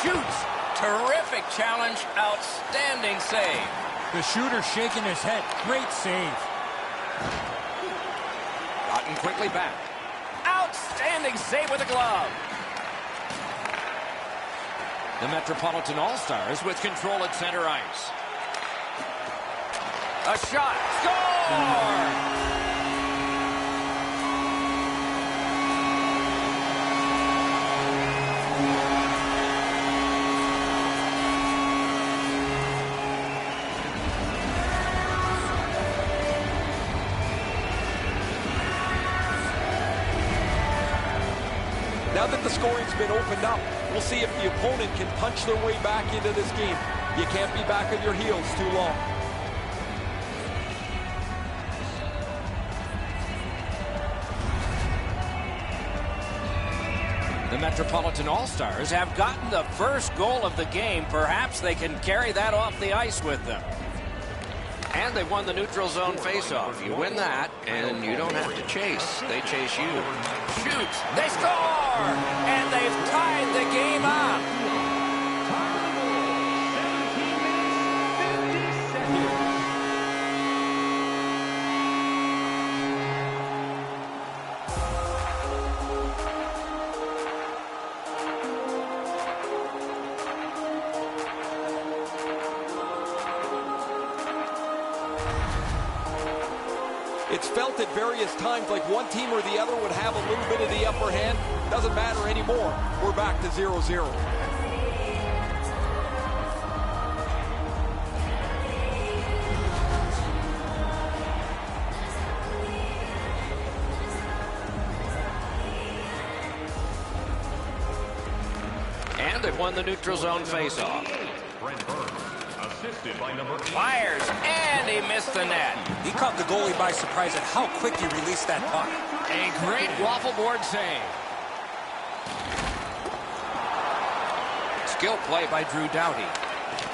Shoots. Terrific challenge. Outstanding save. The shooter shaking his head. Great save. Gotten quickly back. Outstanding save with a glove. The Metropolitan All-Stars with control at center ice. A shot. Score! Now that the scoring's been opened up, we'll see if the opponent can punch their way back into this game. You can't be back on your heels too long. The Metropolitan All-Stars have gotten the first goal of the game. Perhaps they can carry that off the ice with them. And they won the neutral zone faceoff. You win that, and you don't have to chase. They chase you. Shoots. They score! And they've tied the game up. It's felt at various times like one team or the other would have a little bit of the upper hand. Doesn't matter anymore. We're back to 0-0. And they've won the neutral zone faceoff. Fires, and he missed the net. He caught the goalie by surprise at how quick he released that puck. A great waffle board save. Skill play by Drew Doughty.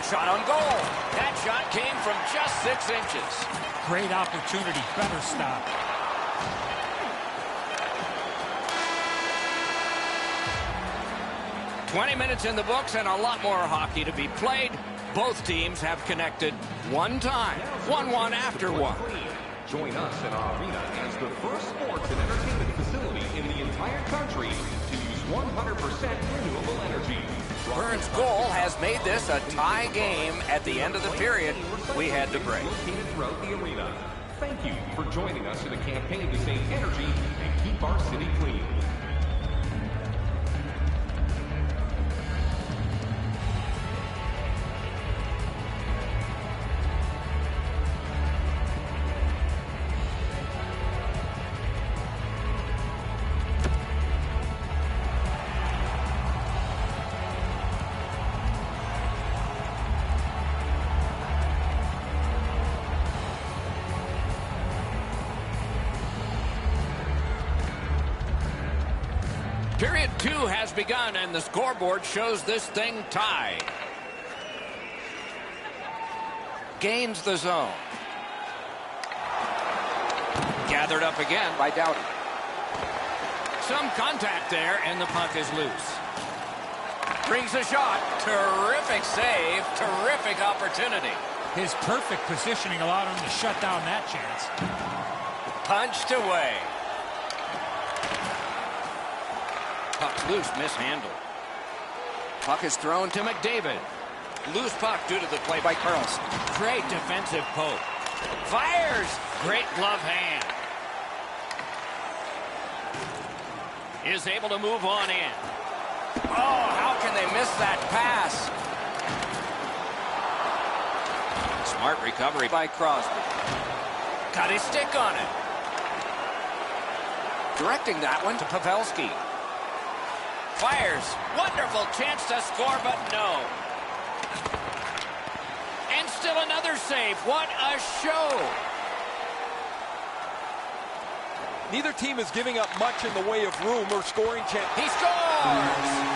Shot on goal. That shot came from just 6 inches. Great opportunity. Better stop. "20 minutes in the books and a lot more hockey to be played. Both teams have connected one time. 1-1 after one. Join us in our arena as the first sports and entertainment facility in the entire country to use 100% renewable energy. Burns' goal has made this a tie game at the end of the period. We had to break. Located throughout the arena. Thank you for joining us in a campaign to save energy and keep our city clean. Period 2 has begun, and the scoreboard shows this thing tied. Gains the zone. Gathered up again by Doughty. Some contact there, and the puck is loose. Brings a shot. Terrific save. Terrific opportunity. His perfect positioning allowed him to shut down that chance. Punched away. Puck's loose, mishandled. Puck is thrown to McDavid. Loose puck due to the play by Carlson. Great defensive poke. Fires. Great glove hand. Is able to move on in. Oh, how can they miss that pass? Smart recovery by Crosby. Got his stick on it. Directing that one to Pavelski. Fires. Wonderful chance to score, but no. And still another save. What a show. Neither team is giving up much in the way of room or scoring chance. He scores!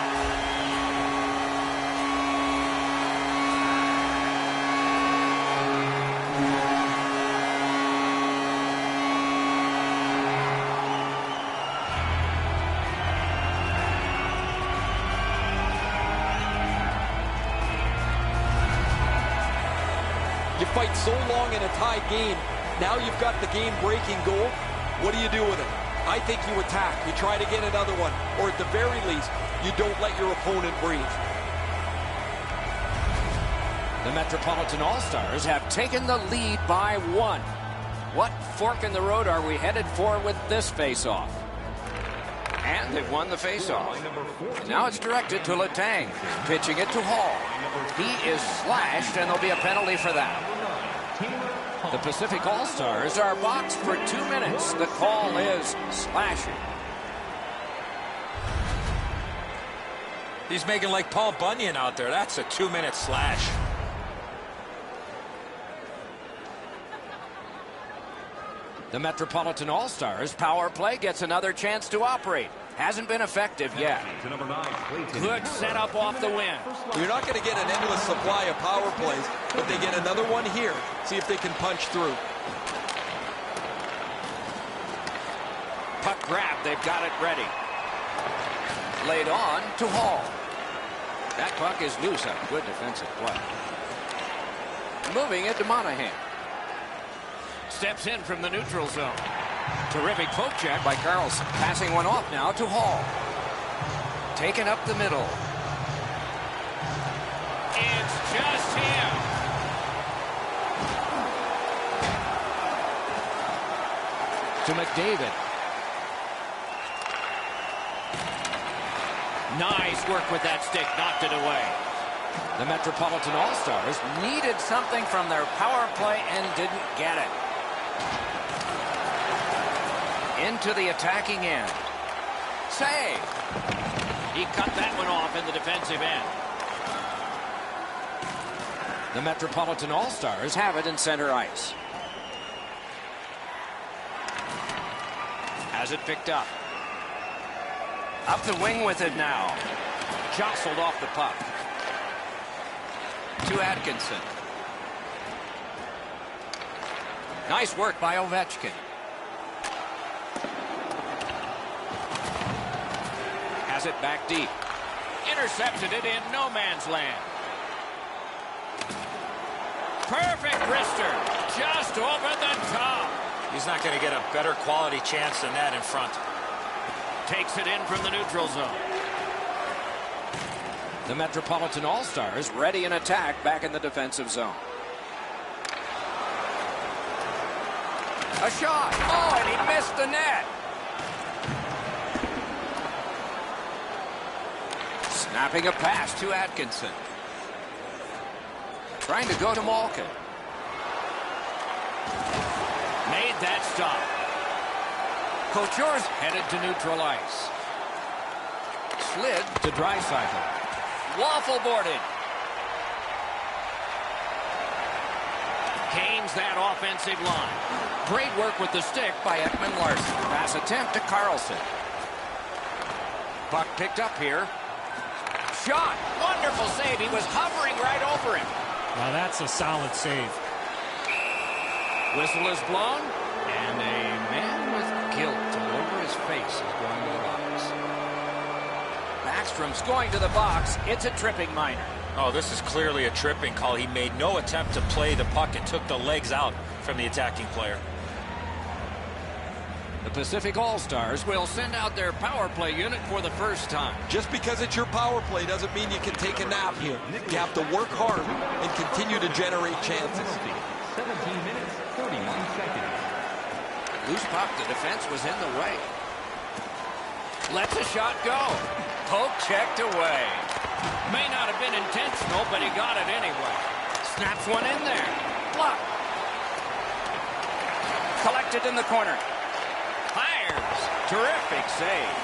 You fight so long in a tied game. Now you've got the game-breaking goal. What do you do with it? I think you attack. You try to get another one. Or at the very least, you don't let your opponent breathe. The Metropolitan All-Stars have taken the lead by 1. What fork in the road are we headed for with this face-off? And they've won the face-off. Now it's directed to Letang, pitching it to Hall. He is slashed, and there'll be a penalty for that. The Pacific All-Stars are boxed for 2 minutes. The call is slashing. He's making like Paul Bunyan out there. That's a 2-minute slash. The Metropolitan All-Stars power play gets another chance to operate. Hasn't been effective yet. Good setup off the win. You're not going to get an endless supply of power plays, but they get another one here. See if they can punch through. Puck grab, they've got it ready. Laid on to Hall. That puck is loose on good defensive play. Moving it to Monahan. Steps in from the neutral zone. Terrific poke check by Carlson. Passing one off now to Hall. Taken up the middle. It's just him. To McDavid. Nice work with that stick. Knocked it away. The Metropolitan All-Stars needed something from their power play and didn't get it. Into the attacking end. Save. He cut that one off in the defensive end. The Metropolitan All-Stars have it in center ice. Has it picked up. Up the wing with it now. Jostled off the puck. To Atkinson. Nice work by Ovechkin. Has it back deep. Intercepted it in no man's land. Perfect wrister. Just over the top. He's not going to get a better quality chance than that in front. Takes it in from the neutral zone. The Metropolitan All-Stars ready in attack back in the defensive zone. A shot. Oh, and he missed the net. Snapping a pass to Atkinson. Trying to go to Malkin. Made that stop. Couture's headed to neutral ice. Slid to Draisaitl. Waffle boarded. Gains that offensive line. Great work with the stick by Ekman Larson. Pass attempt to Carlson. Puck picked up here. Shot. Wonderful save. He was hovering right over him. Now that's a solid save. Whistle is blown, and a man with guilt all over his face is going to the box. Backstrom's going to the box. It's a tripping minor. Oh, this is clearly a tripping call. He made no attempt to play the puck and took the legs out from the attacking player. The Pacific All-Stars will send out their power play unit for the first time. Just because it's your power play doesn't mean you can take a nap here. You have to work hard and continue to generate chances. 17 minutes, Loose puck, the defense was in the way. Lets a shot go. Poke checked away. May not have been intentional, but he got it anyway. Snaps one in there. Block. Collected in the corner. Fires. Terrific save.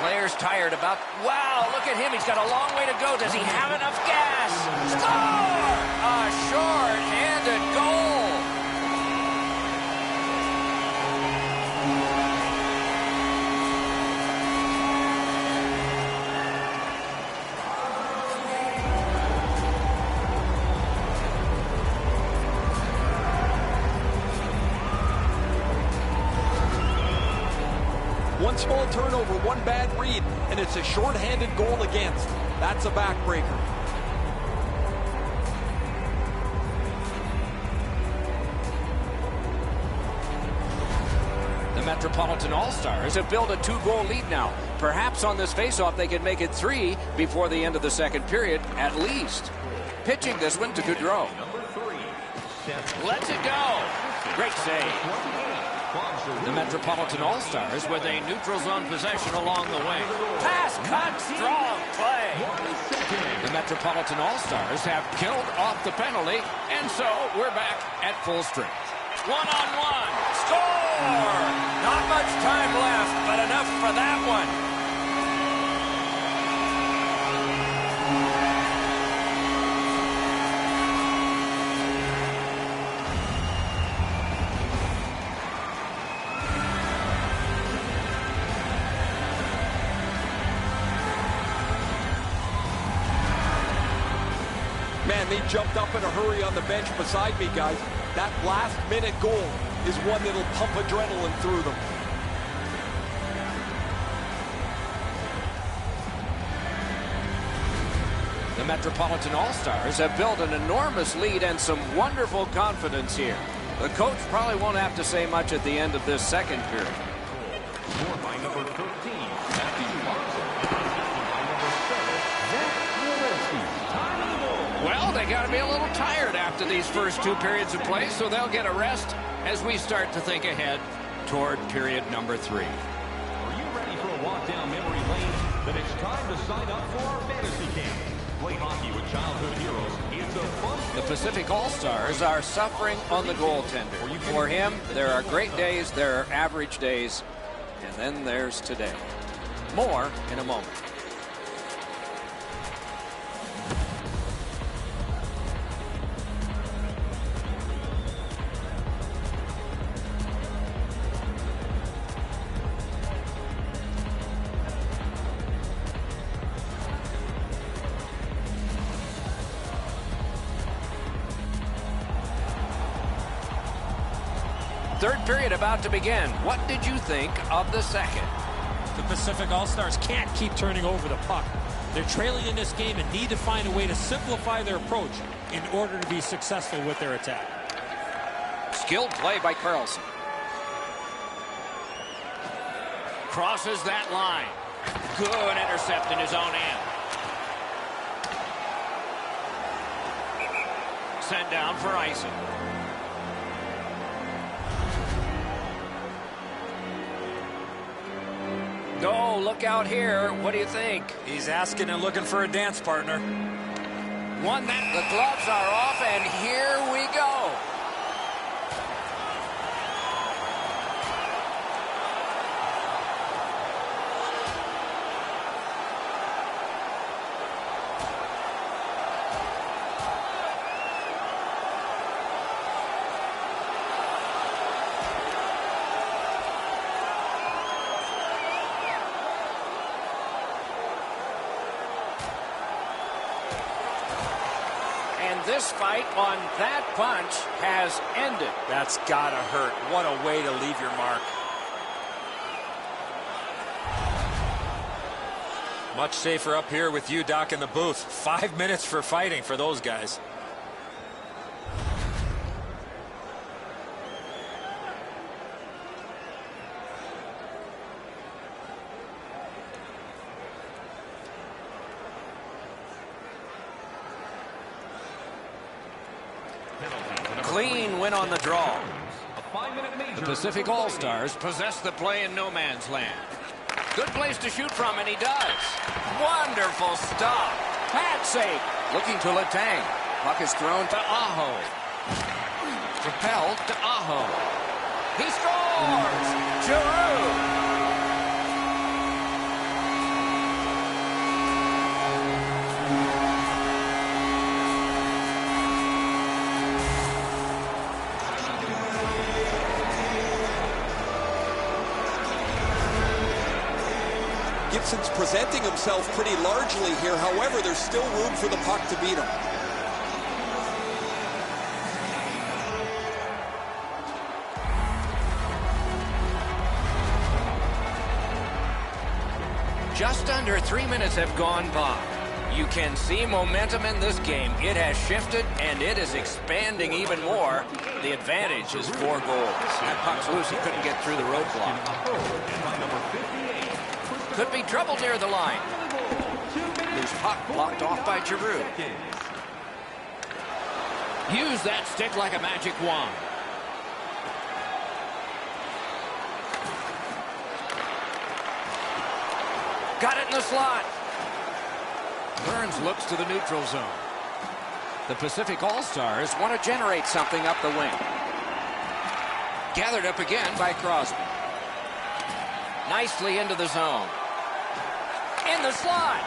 Players tired about... Wow, look at him. He's got a long way to go. Does he have enough gas? Score! A short-handed goal. One small turnover, one bad read, and it's a short-handed goal against. That's a backbreaker. The Metropolitan All-Stars have built a 2-goal lead now. Perhaps on this face-off they could make it 3 before the end of the second period, at least. Pitching this one to Goudreau. Lets it go. Great save. The Metropolitan All-Stars with a neutral zone possession along the wing. Pass cut, strong play. The Metropolitan All-Stars have killed off the penalty, and so we're back at full strength. One-on-one, score! Not much time left, but enough for that one. Man, they jumped up in a hurry on the bench beside me, guys. That last-minute goal is one that'll pump adrenaline through them. The Metropolitan All-Stars have built an enormous lead and some wonderful confidence here. The coach probably won't have to say much at the end of this second period. Scored by number 13, Well, they got to be a little tired after these first 2 periods of play, so they'll get a rest as we start to think ahead toward period number 3. Are you ready for a walk down memory lane? Then it's time to sign up for our fantasy camp. Play hockey with childhood heroes. It's a fun... The Pacific All-Stars are suffering on the goaltender. For him, there are great days, there are average days, and then there's today. More in a moment. Third period about to begin. What did you think of the second? The Pacific All-Stars can't keep turning over the puck. They're trailing in this game and need to find a way to simplify their approach in order to be successful with their attack. Skilled play by Carlson. Crosses that line. Good intercept in his own end. Sent down for icing. Oh, look out here. What do you think? He's asking and looking for a dance partner. One that the gloves are off, and here we go. This fight on that punch has ended. That's gotta hurt. What a way to leave your mark. Much safer up here with you, Doc, in the booth. 5 minutes for fighting for those guys. Clean win on the draw. The Pacific All-Stars possess the play in no man's land. Good place to shoot from, and he does. Wonderful stop. Pad save. Looking to Letang. Puck is thrown to Aho. Propelled to Aho. He scores! Giroux! Gibson's presenting himself pretty largely here. However, there's still room for the puck to beat him. Just under 3 minutes have gone by. You can see momentum in this game. It has shifted, and it is expanding even more. The advantage is 4 goals. That puck's loose. He couldn't get through the roadblock. Could be trouble near the line. Loose puck blocked off by Giroux. Use that stick like a magic wand. Got it in the slot. Burns looks to the neutral zone. The Pacific All-Stars want to generate something up the wing. Gathered up again by Crosby. Nicely into the zone. In the slot.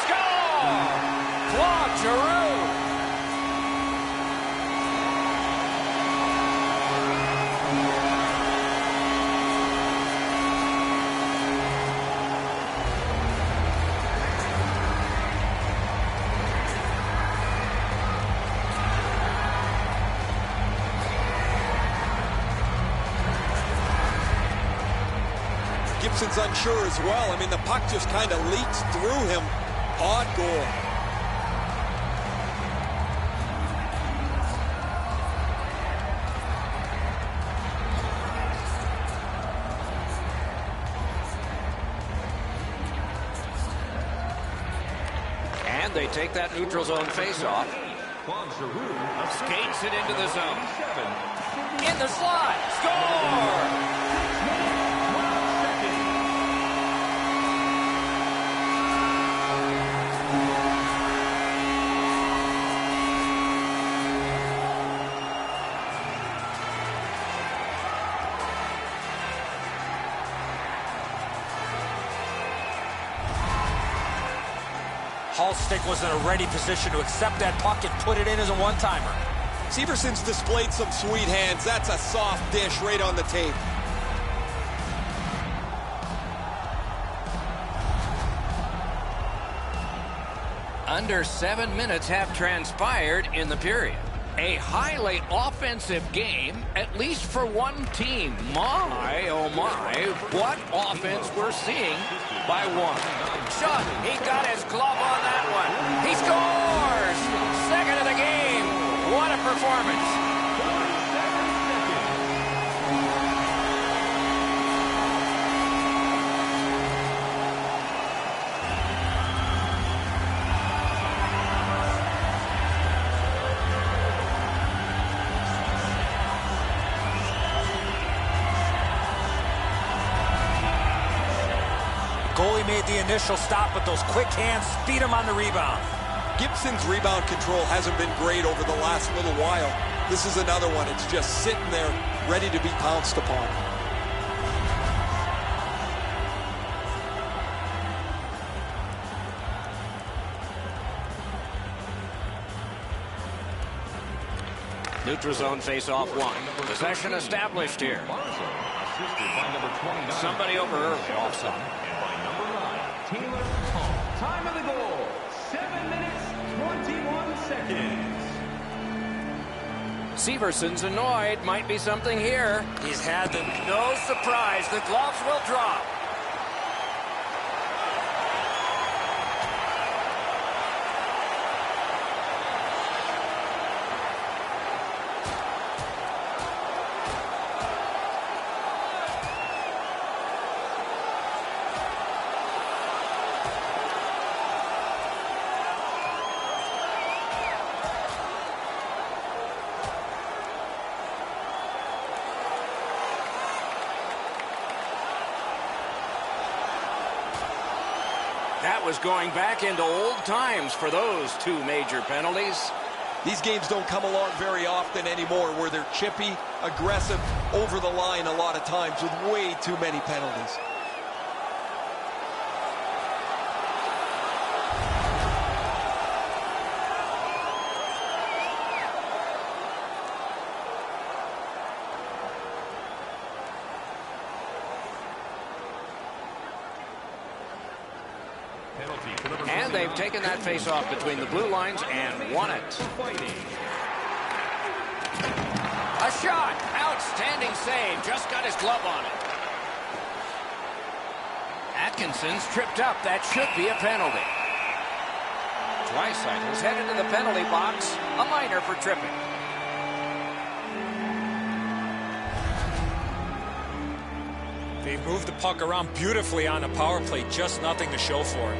Score! Claude Giroux. Gibson's unsure as well. I mean, the puck just kind of leaks through him. Odd goal. And they take that neutral zone face-off. Skates it into the zone. In the slot. Score! Halstick was in a ready position to accept that puck and put it in as a one-timer. Severson's displayed some sweet hands. That's a soft dish right on the tape. Under 7 minutes have transpired in the period. A highly offensive game, at least for one team. My, oh my, what offense we're seeing by one. Shot, he got his glove on that one. He scores! Second of the game. What a performance. Goalie made the initial stop, but those quick hands speed him on the rebound. Gibson's rebound control hasn't been great over the last little while. This is another one. It's just sitting there, ready to be pounced upon. Neutral zone face-off one. Possession established here. Somebody over early. Offside. Taylor Hall. Time of the goal, 7 minutes, 21 seconds. Severson's annoyed. Might be something here. He's had the... No surprise. The gloves will drop. That was going back into old times for those two major penalties. These games don't come along very often anymore where they're chippy, aggressive, over the line a lot of times with way too many penalties. And they've taken that face-off between the blue lines and won it. A shot! Outstanding save. Just got his glove on it. Atkinson's tripped up. That should be a penalty. Dreisaitl's headed to the penalty box. A minor for tripping. They moved the puck around beautifully on the power play. Just nothing to show for it.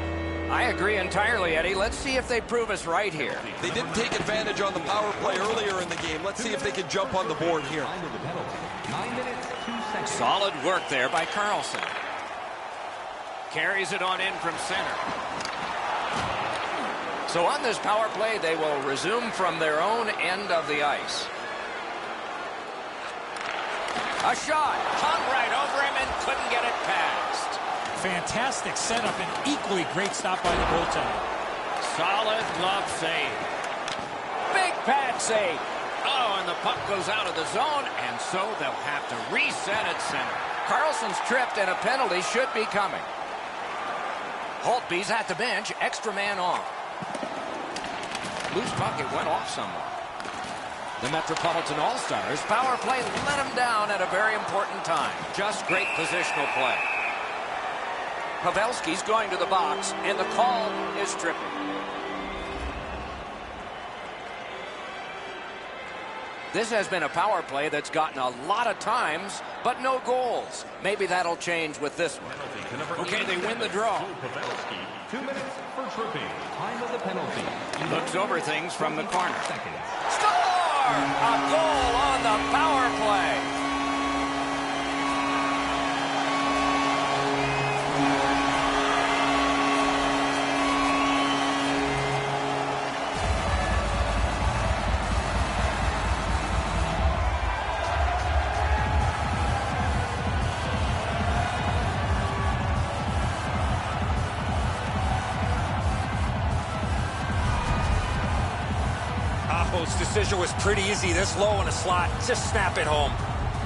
I agree entirely, Eddie. Let's see if they prove us right here. They didn't take advantage on the power play earlier in the game. Let's see if they can jump on the board here. 9 minutes, 2 seconds. Solid work there by Carlson. Carries it on in from center. So on this power play, they will resume from their own end of the ice. A shot. Hung right over him and couldn't get it past. Fantastic setup and equally great stop by the goaltender. Solid glove save. Big pad save. Oh, and the puck goes out of the zone, and so they'll have to reset at center. Carlson's tripped, and a penalty should be coming. Holtby's at the bench, extra man on. Loose puck, it went off somewhere. The Metropolitan All-Stars power play let him down at a very important time. Just great positional play. Pavelski's going to the box, and the call is tripping. This has been a power play that's gotten a lot of times, but no goals. Maybe that'll change with this one. Okay, they win the draw. 2 minutes for tripping. Time of the penalty. Looks over things from the corner. Seconds. Score! A goal on the power play. Aho's decision was pretty easy. This low in a slot, just snap it home.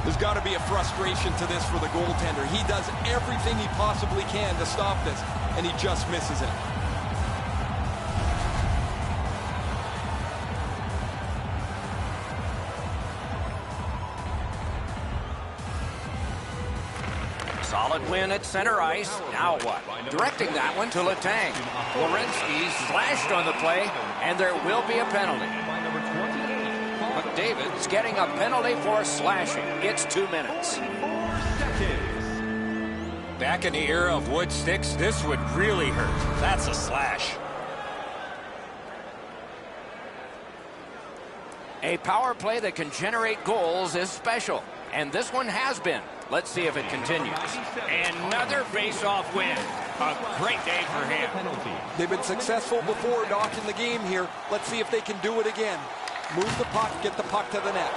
There's got to be a frustration to this for the goaltender. He does everything he possibly can to stop this, and he just misses it. Solid win at center ice. Now what? Directing that one to Letang. Werenski slashed on the play, and there will be a penalty. McDavid's getting a penalty for slashing. It's 2 minutes. Back in the era of wood sticks, this would really hurt. That's a slash. A power play that can generate goals is special, and this one has been. Let's see if it continues. Another face-off win. A great day for him. They've been successful before, Doc, in the game here. Let's see if they can do it again. Move the puck, get the puck to the net.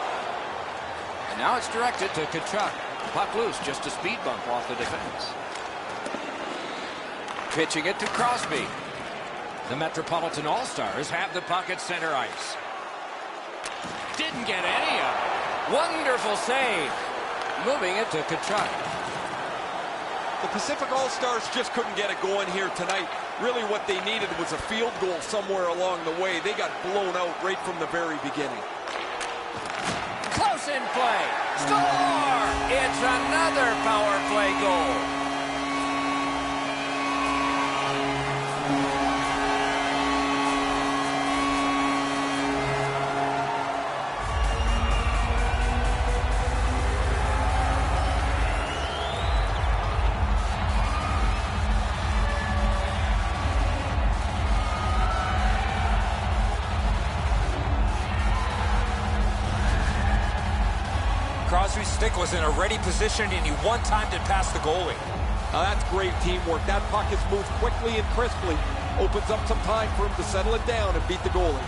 And now it's directed to Tkachuk. Puck loose, just a speed bump off the defense. Pitching it to Crosby. The Metropolitan All-Stars have the puck at center ice. Didn't get any of it. Wonderful save. Moving it to Tkachuk. The Pacific All-Stars just couldn't get it going here tonight. Really what they needed was a field goal somewhere along the way. They got blown out right from the very beginning. Close in play. Score! It's another power play goal. Crosby's stick was in a ready position, and he one-timed it past the goalie. That's great teamwork. That puck is moved quickly and crisply. Opens up some time for him to settle it down and beat the goalie.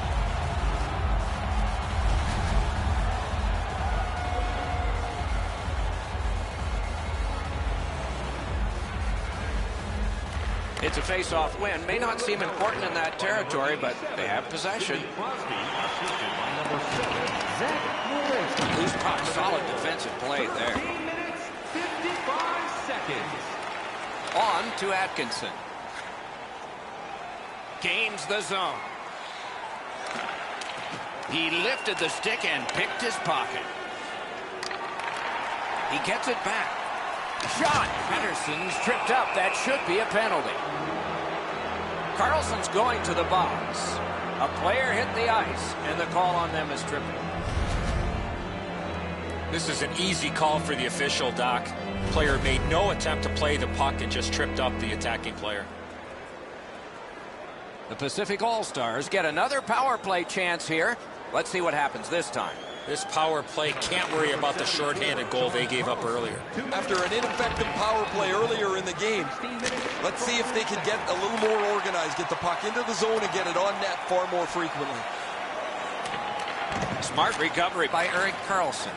It's a face-off win. May not seem important in that territory, but they have possession. Loose puck, solid defensive play there. 55 seconds. On to Atkinson. Gains the zone. He lifted the stick and picked his pocket. He gets it back. Shot. Henderson's tripped up. That should be a penalty. Carlson's going to the box. A player hit the ice, and the call on them is tripping. This is an easy call for the official, Doc. Player made no attempt to play the puck and just tripped up the attacking player. The Pacific All-Stars get another power play chance here. Let's see what happens this time. This power play can't worry about the shorthanded goal they gave up earlier. After an ineffective power play earlier in the game, let's see if they can get a little more organized, get the puck into the zone and get it on net far more frequently. Smart recovery by Erik Karlsson.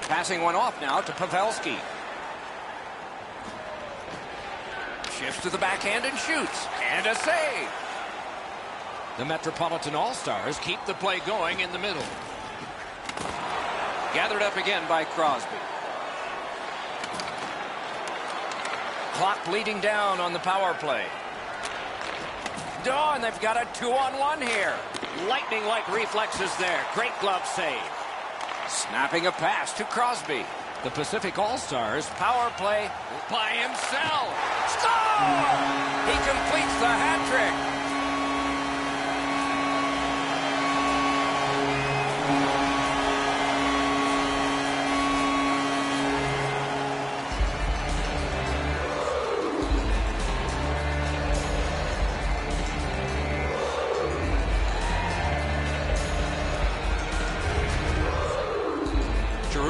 Passing one off now to Pavelski. Shifts to the backhand and shoots. And a save. The Metropolitan All-Stars keep the play going in the middle. Gathered up again by Crosby. Clock bleeding down on the power play. Oh, and they've got a 2-on-1 here. Lightning-like reflexes there. Great glove save. Snapping a pass to Crosby. The Pacific All-Stars power play by himself. Score! He completes the hat trick.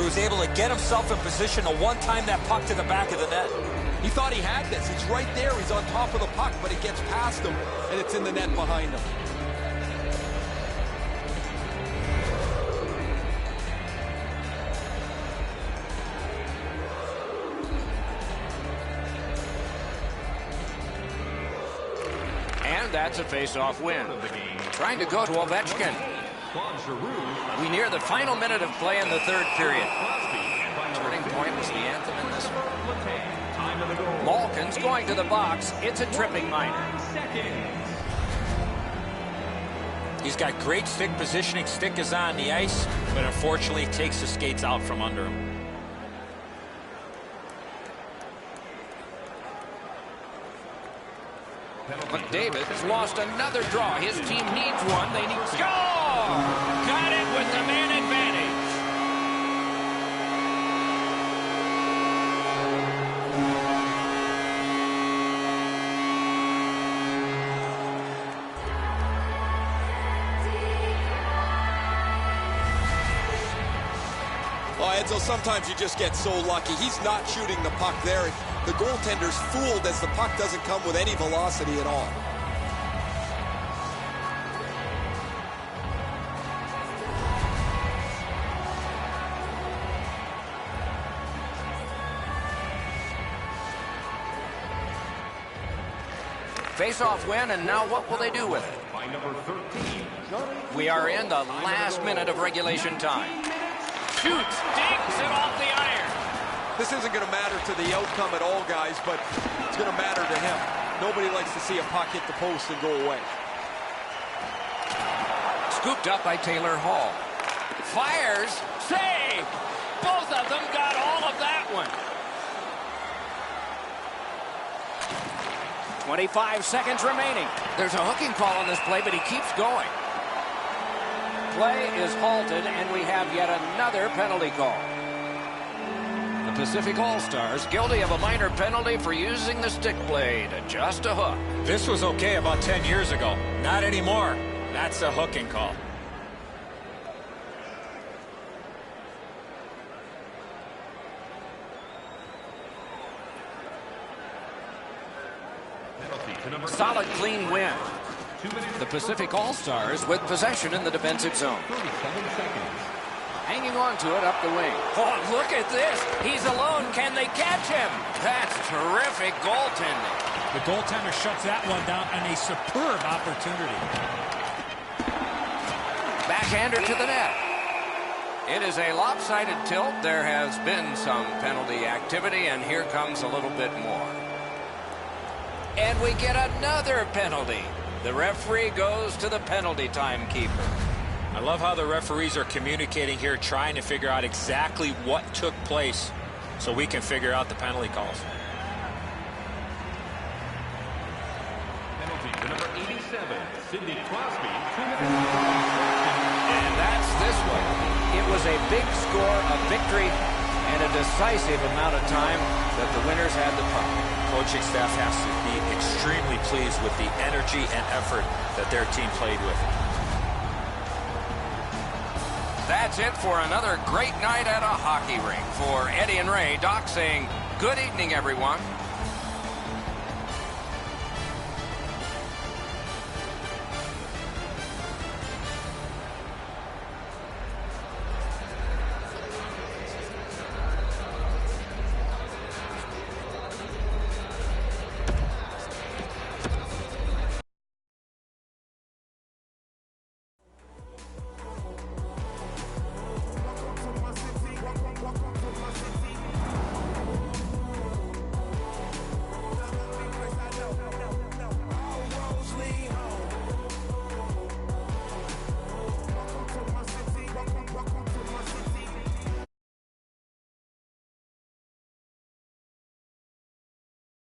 Was able to get himself in position to one-time that puck to the back of the net. He thought he had this. It's right there. He's on top of the puck, but it gets past him, and it's in the net behind him. And that's a face-off win. Trying to go to Ovechkin. We near the final minute of play in the third period. Turning point was the anthem in this one. Malkin's going to the box. It's a tripping minor. He's got great stick positioning. Stick is on the ice, but unfortunately takes the skates out from under him. McDavid's lost another draw. His team needs one. They need score! Got it with the man advantage. Oh, Edzo, sometimes you just get so lucky. He's not shooting the puck there. The goaltender's fooled as the puck doesn't come with any velocity at all. Face-off win, and now what will they do with it? We are in the last minute of regulation time. Shoots, digs it off the iron. This isn't going to matter to the outcome at all, guys, but it's going to matter to him. Nobody likes to see a puck hit the post and go away. Scooped up by Taylor Hall. Fires, save. Both of them got all of that one. 25 seconds remaining. There's a hooking call on this play, but he keeps going. Play is halted, and we have yet another penalty call. The Pacific All-Stars guilty of a minor penalty for using the stick blade. Just a hook. This was okay about 10 years ago. Not anymore. That's a hooking call. Solid, clean win. The Pacific All-Stars with possession in the defensive zone. Hanging on to it up the wing. Oh, look at this. He's alone. Can they catch him? That's terrific goaltending. The goaltender shuts that one down on a superb opportunity. Backhander to the net. It is a lopsided tilt. There has been some penalty activity, and here comes a little bit more. And we get another penalty. The referee goes to the penalty timekeeper. I love how the referees are communicating here, trying to figure out exactly what took place so we can figure out the penalty calls. Penalty to number 87, Sidney Crosby. And that's this one. It was a big score, a victory, and a decisive amount of time that the winners had the puck. Coaching staff has to be extremely pleased with the energy and effort that their team played with. That's it for another great night at a hockey rink. For Eddie and Ray, Doc saying good evening, everyone.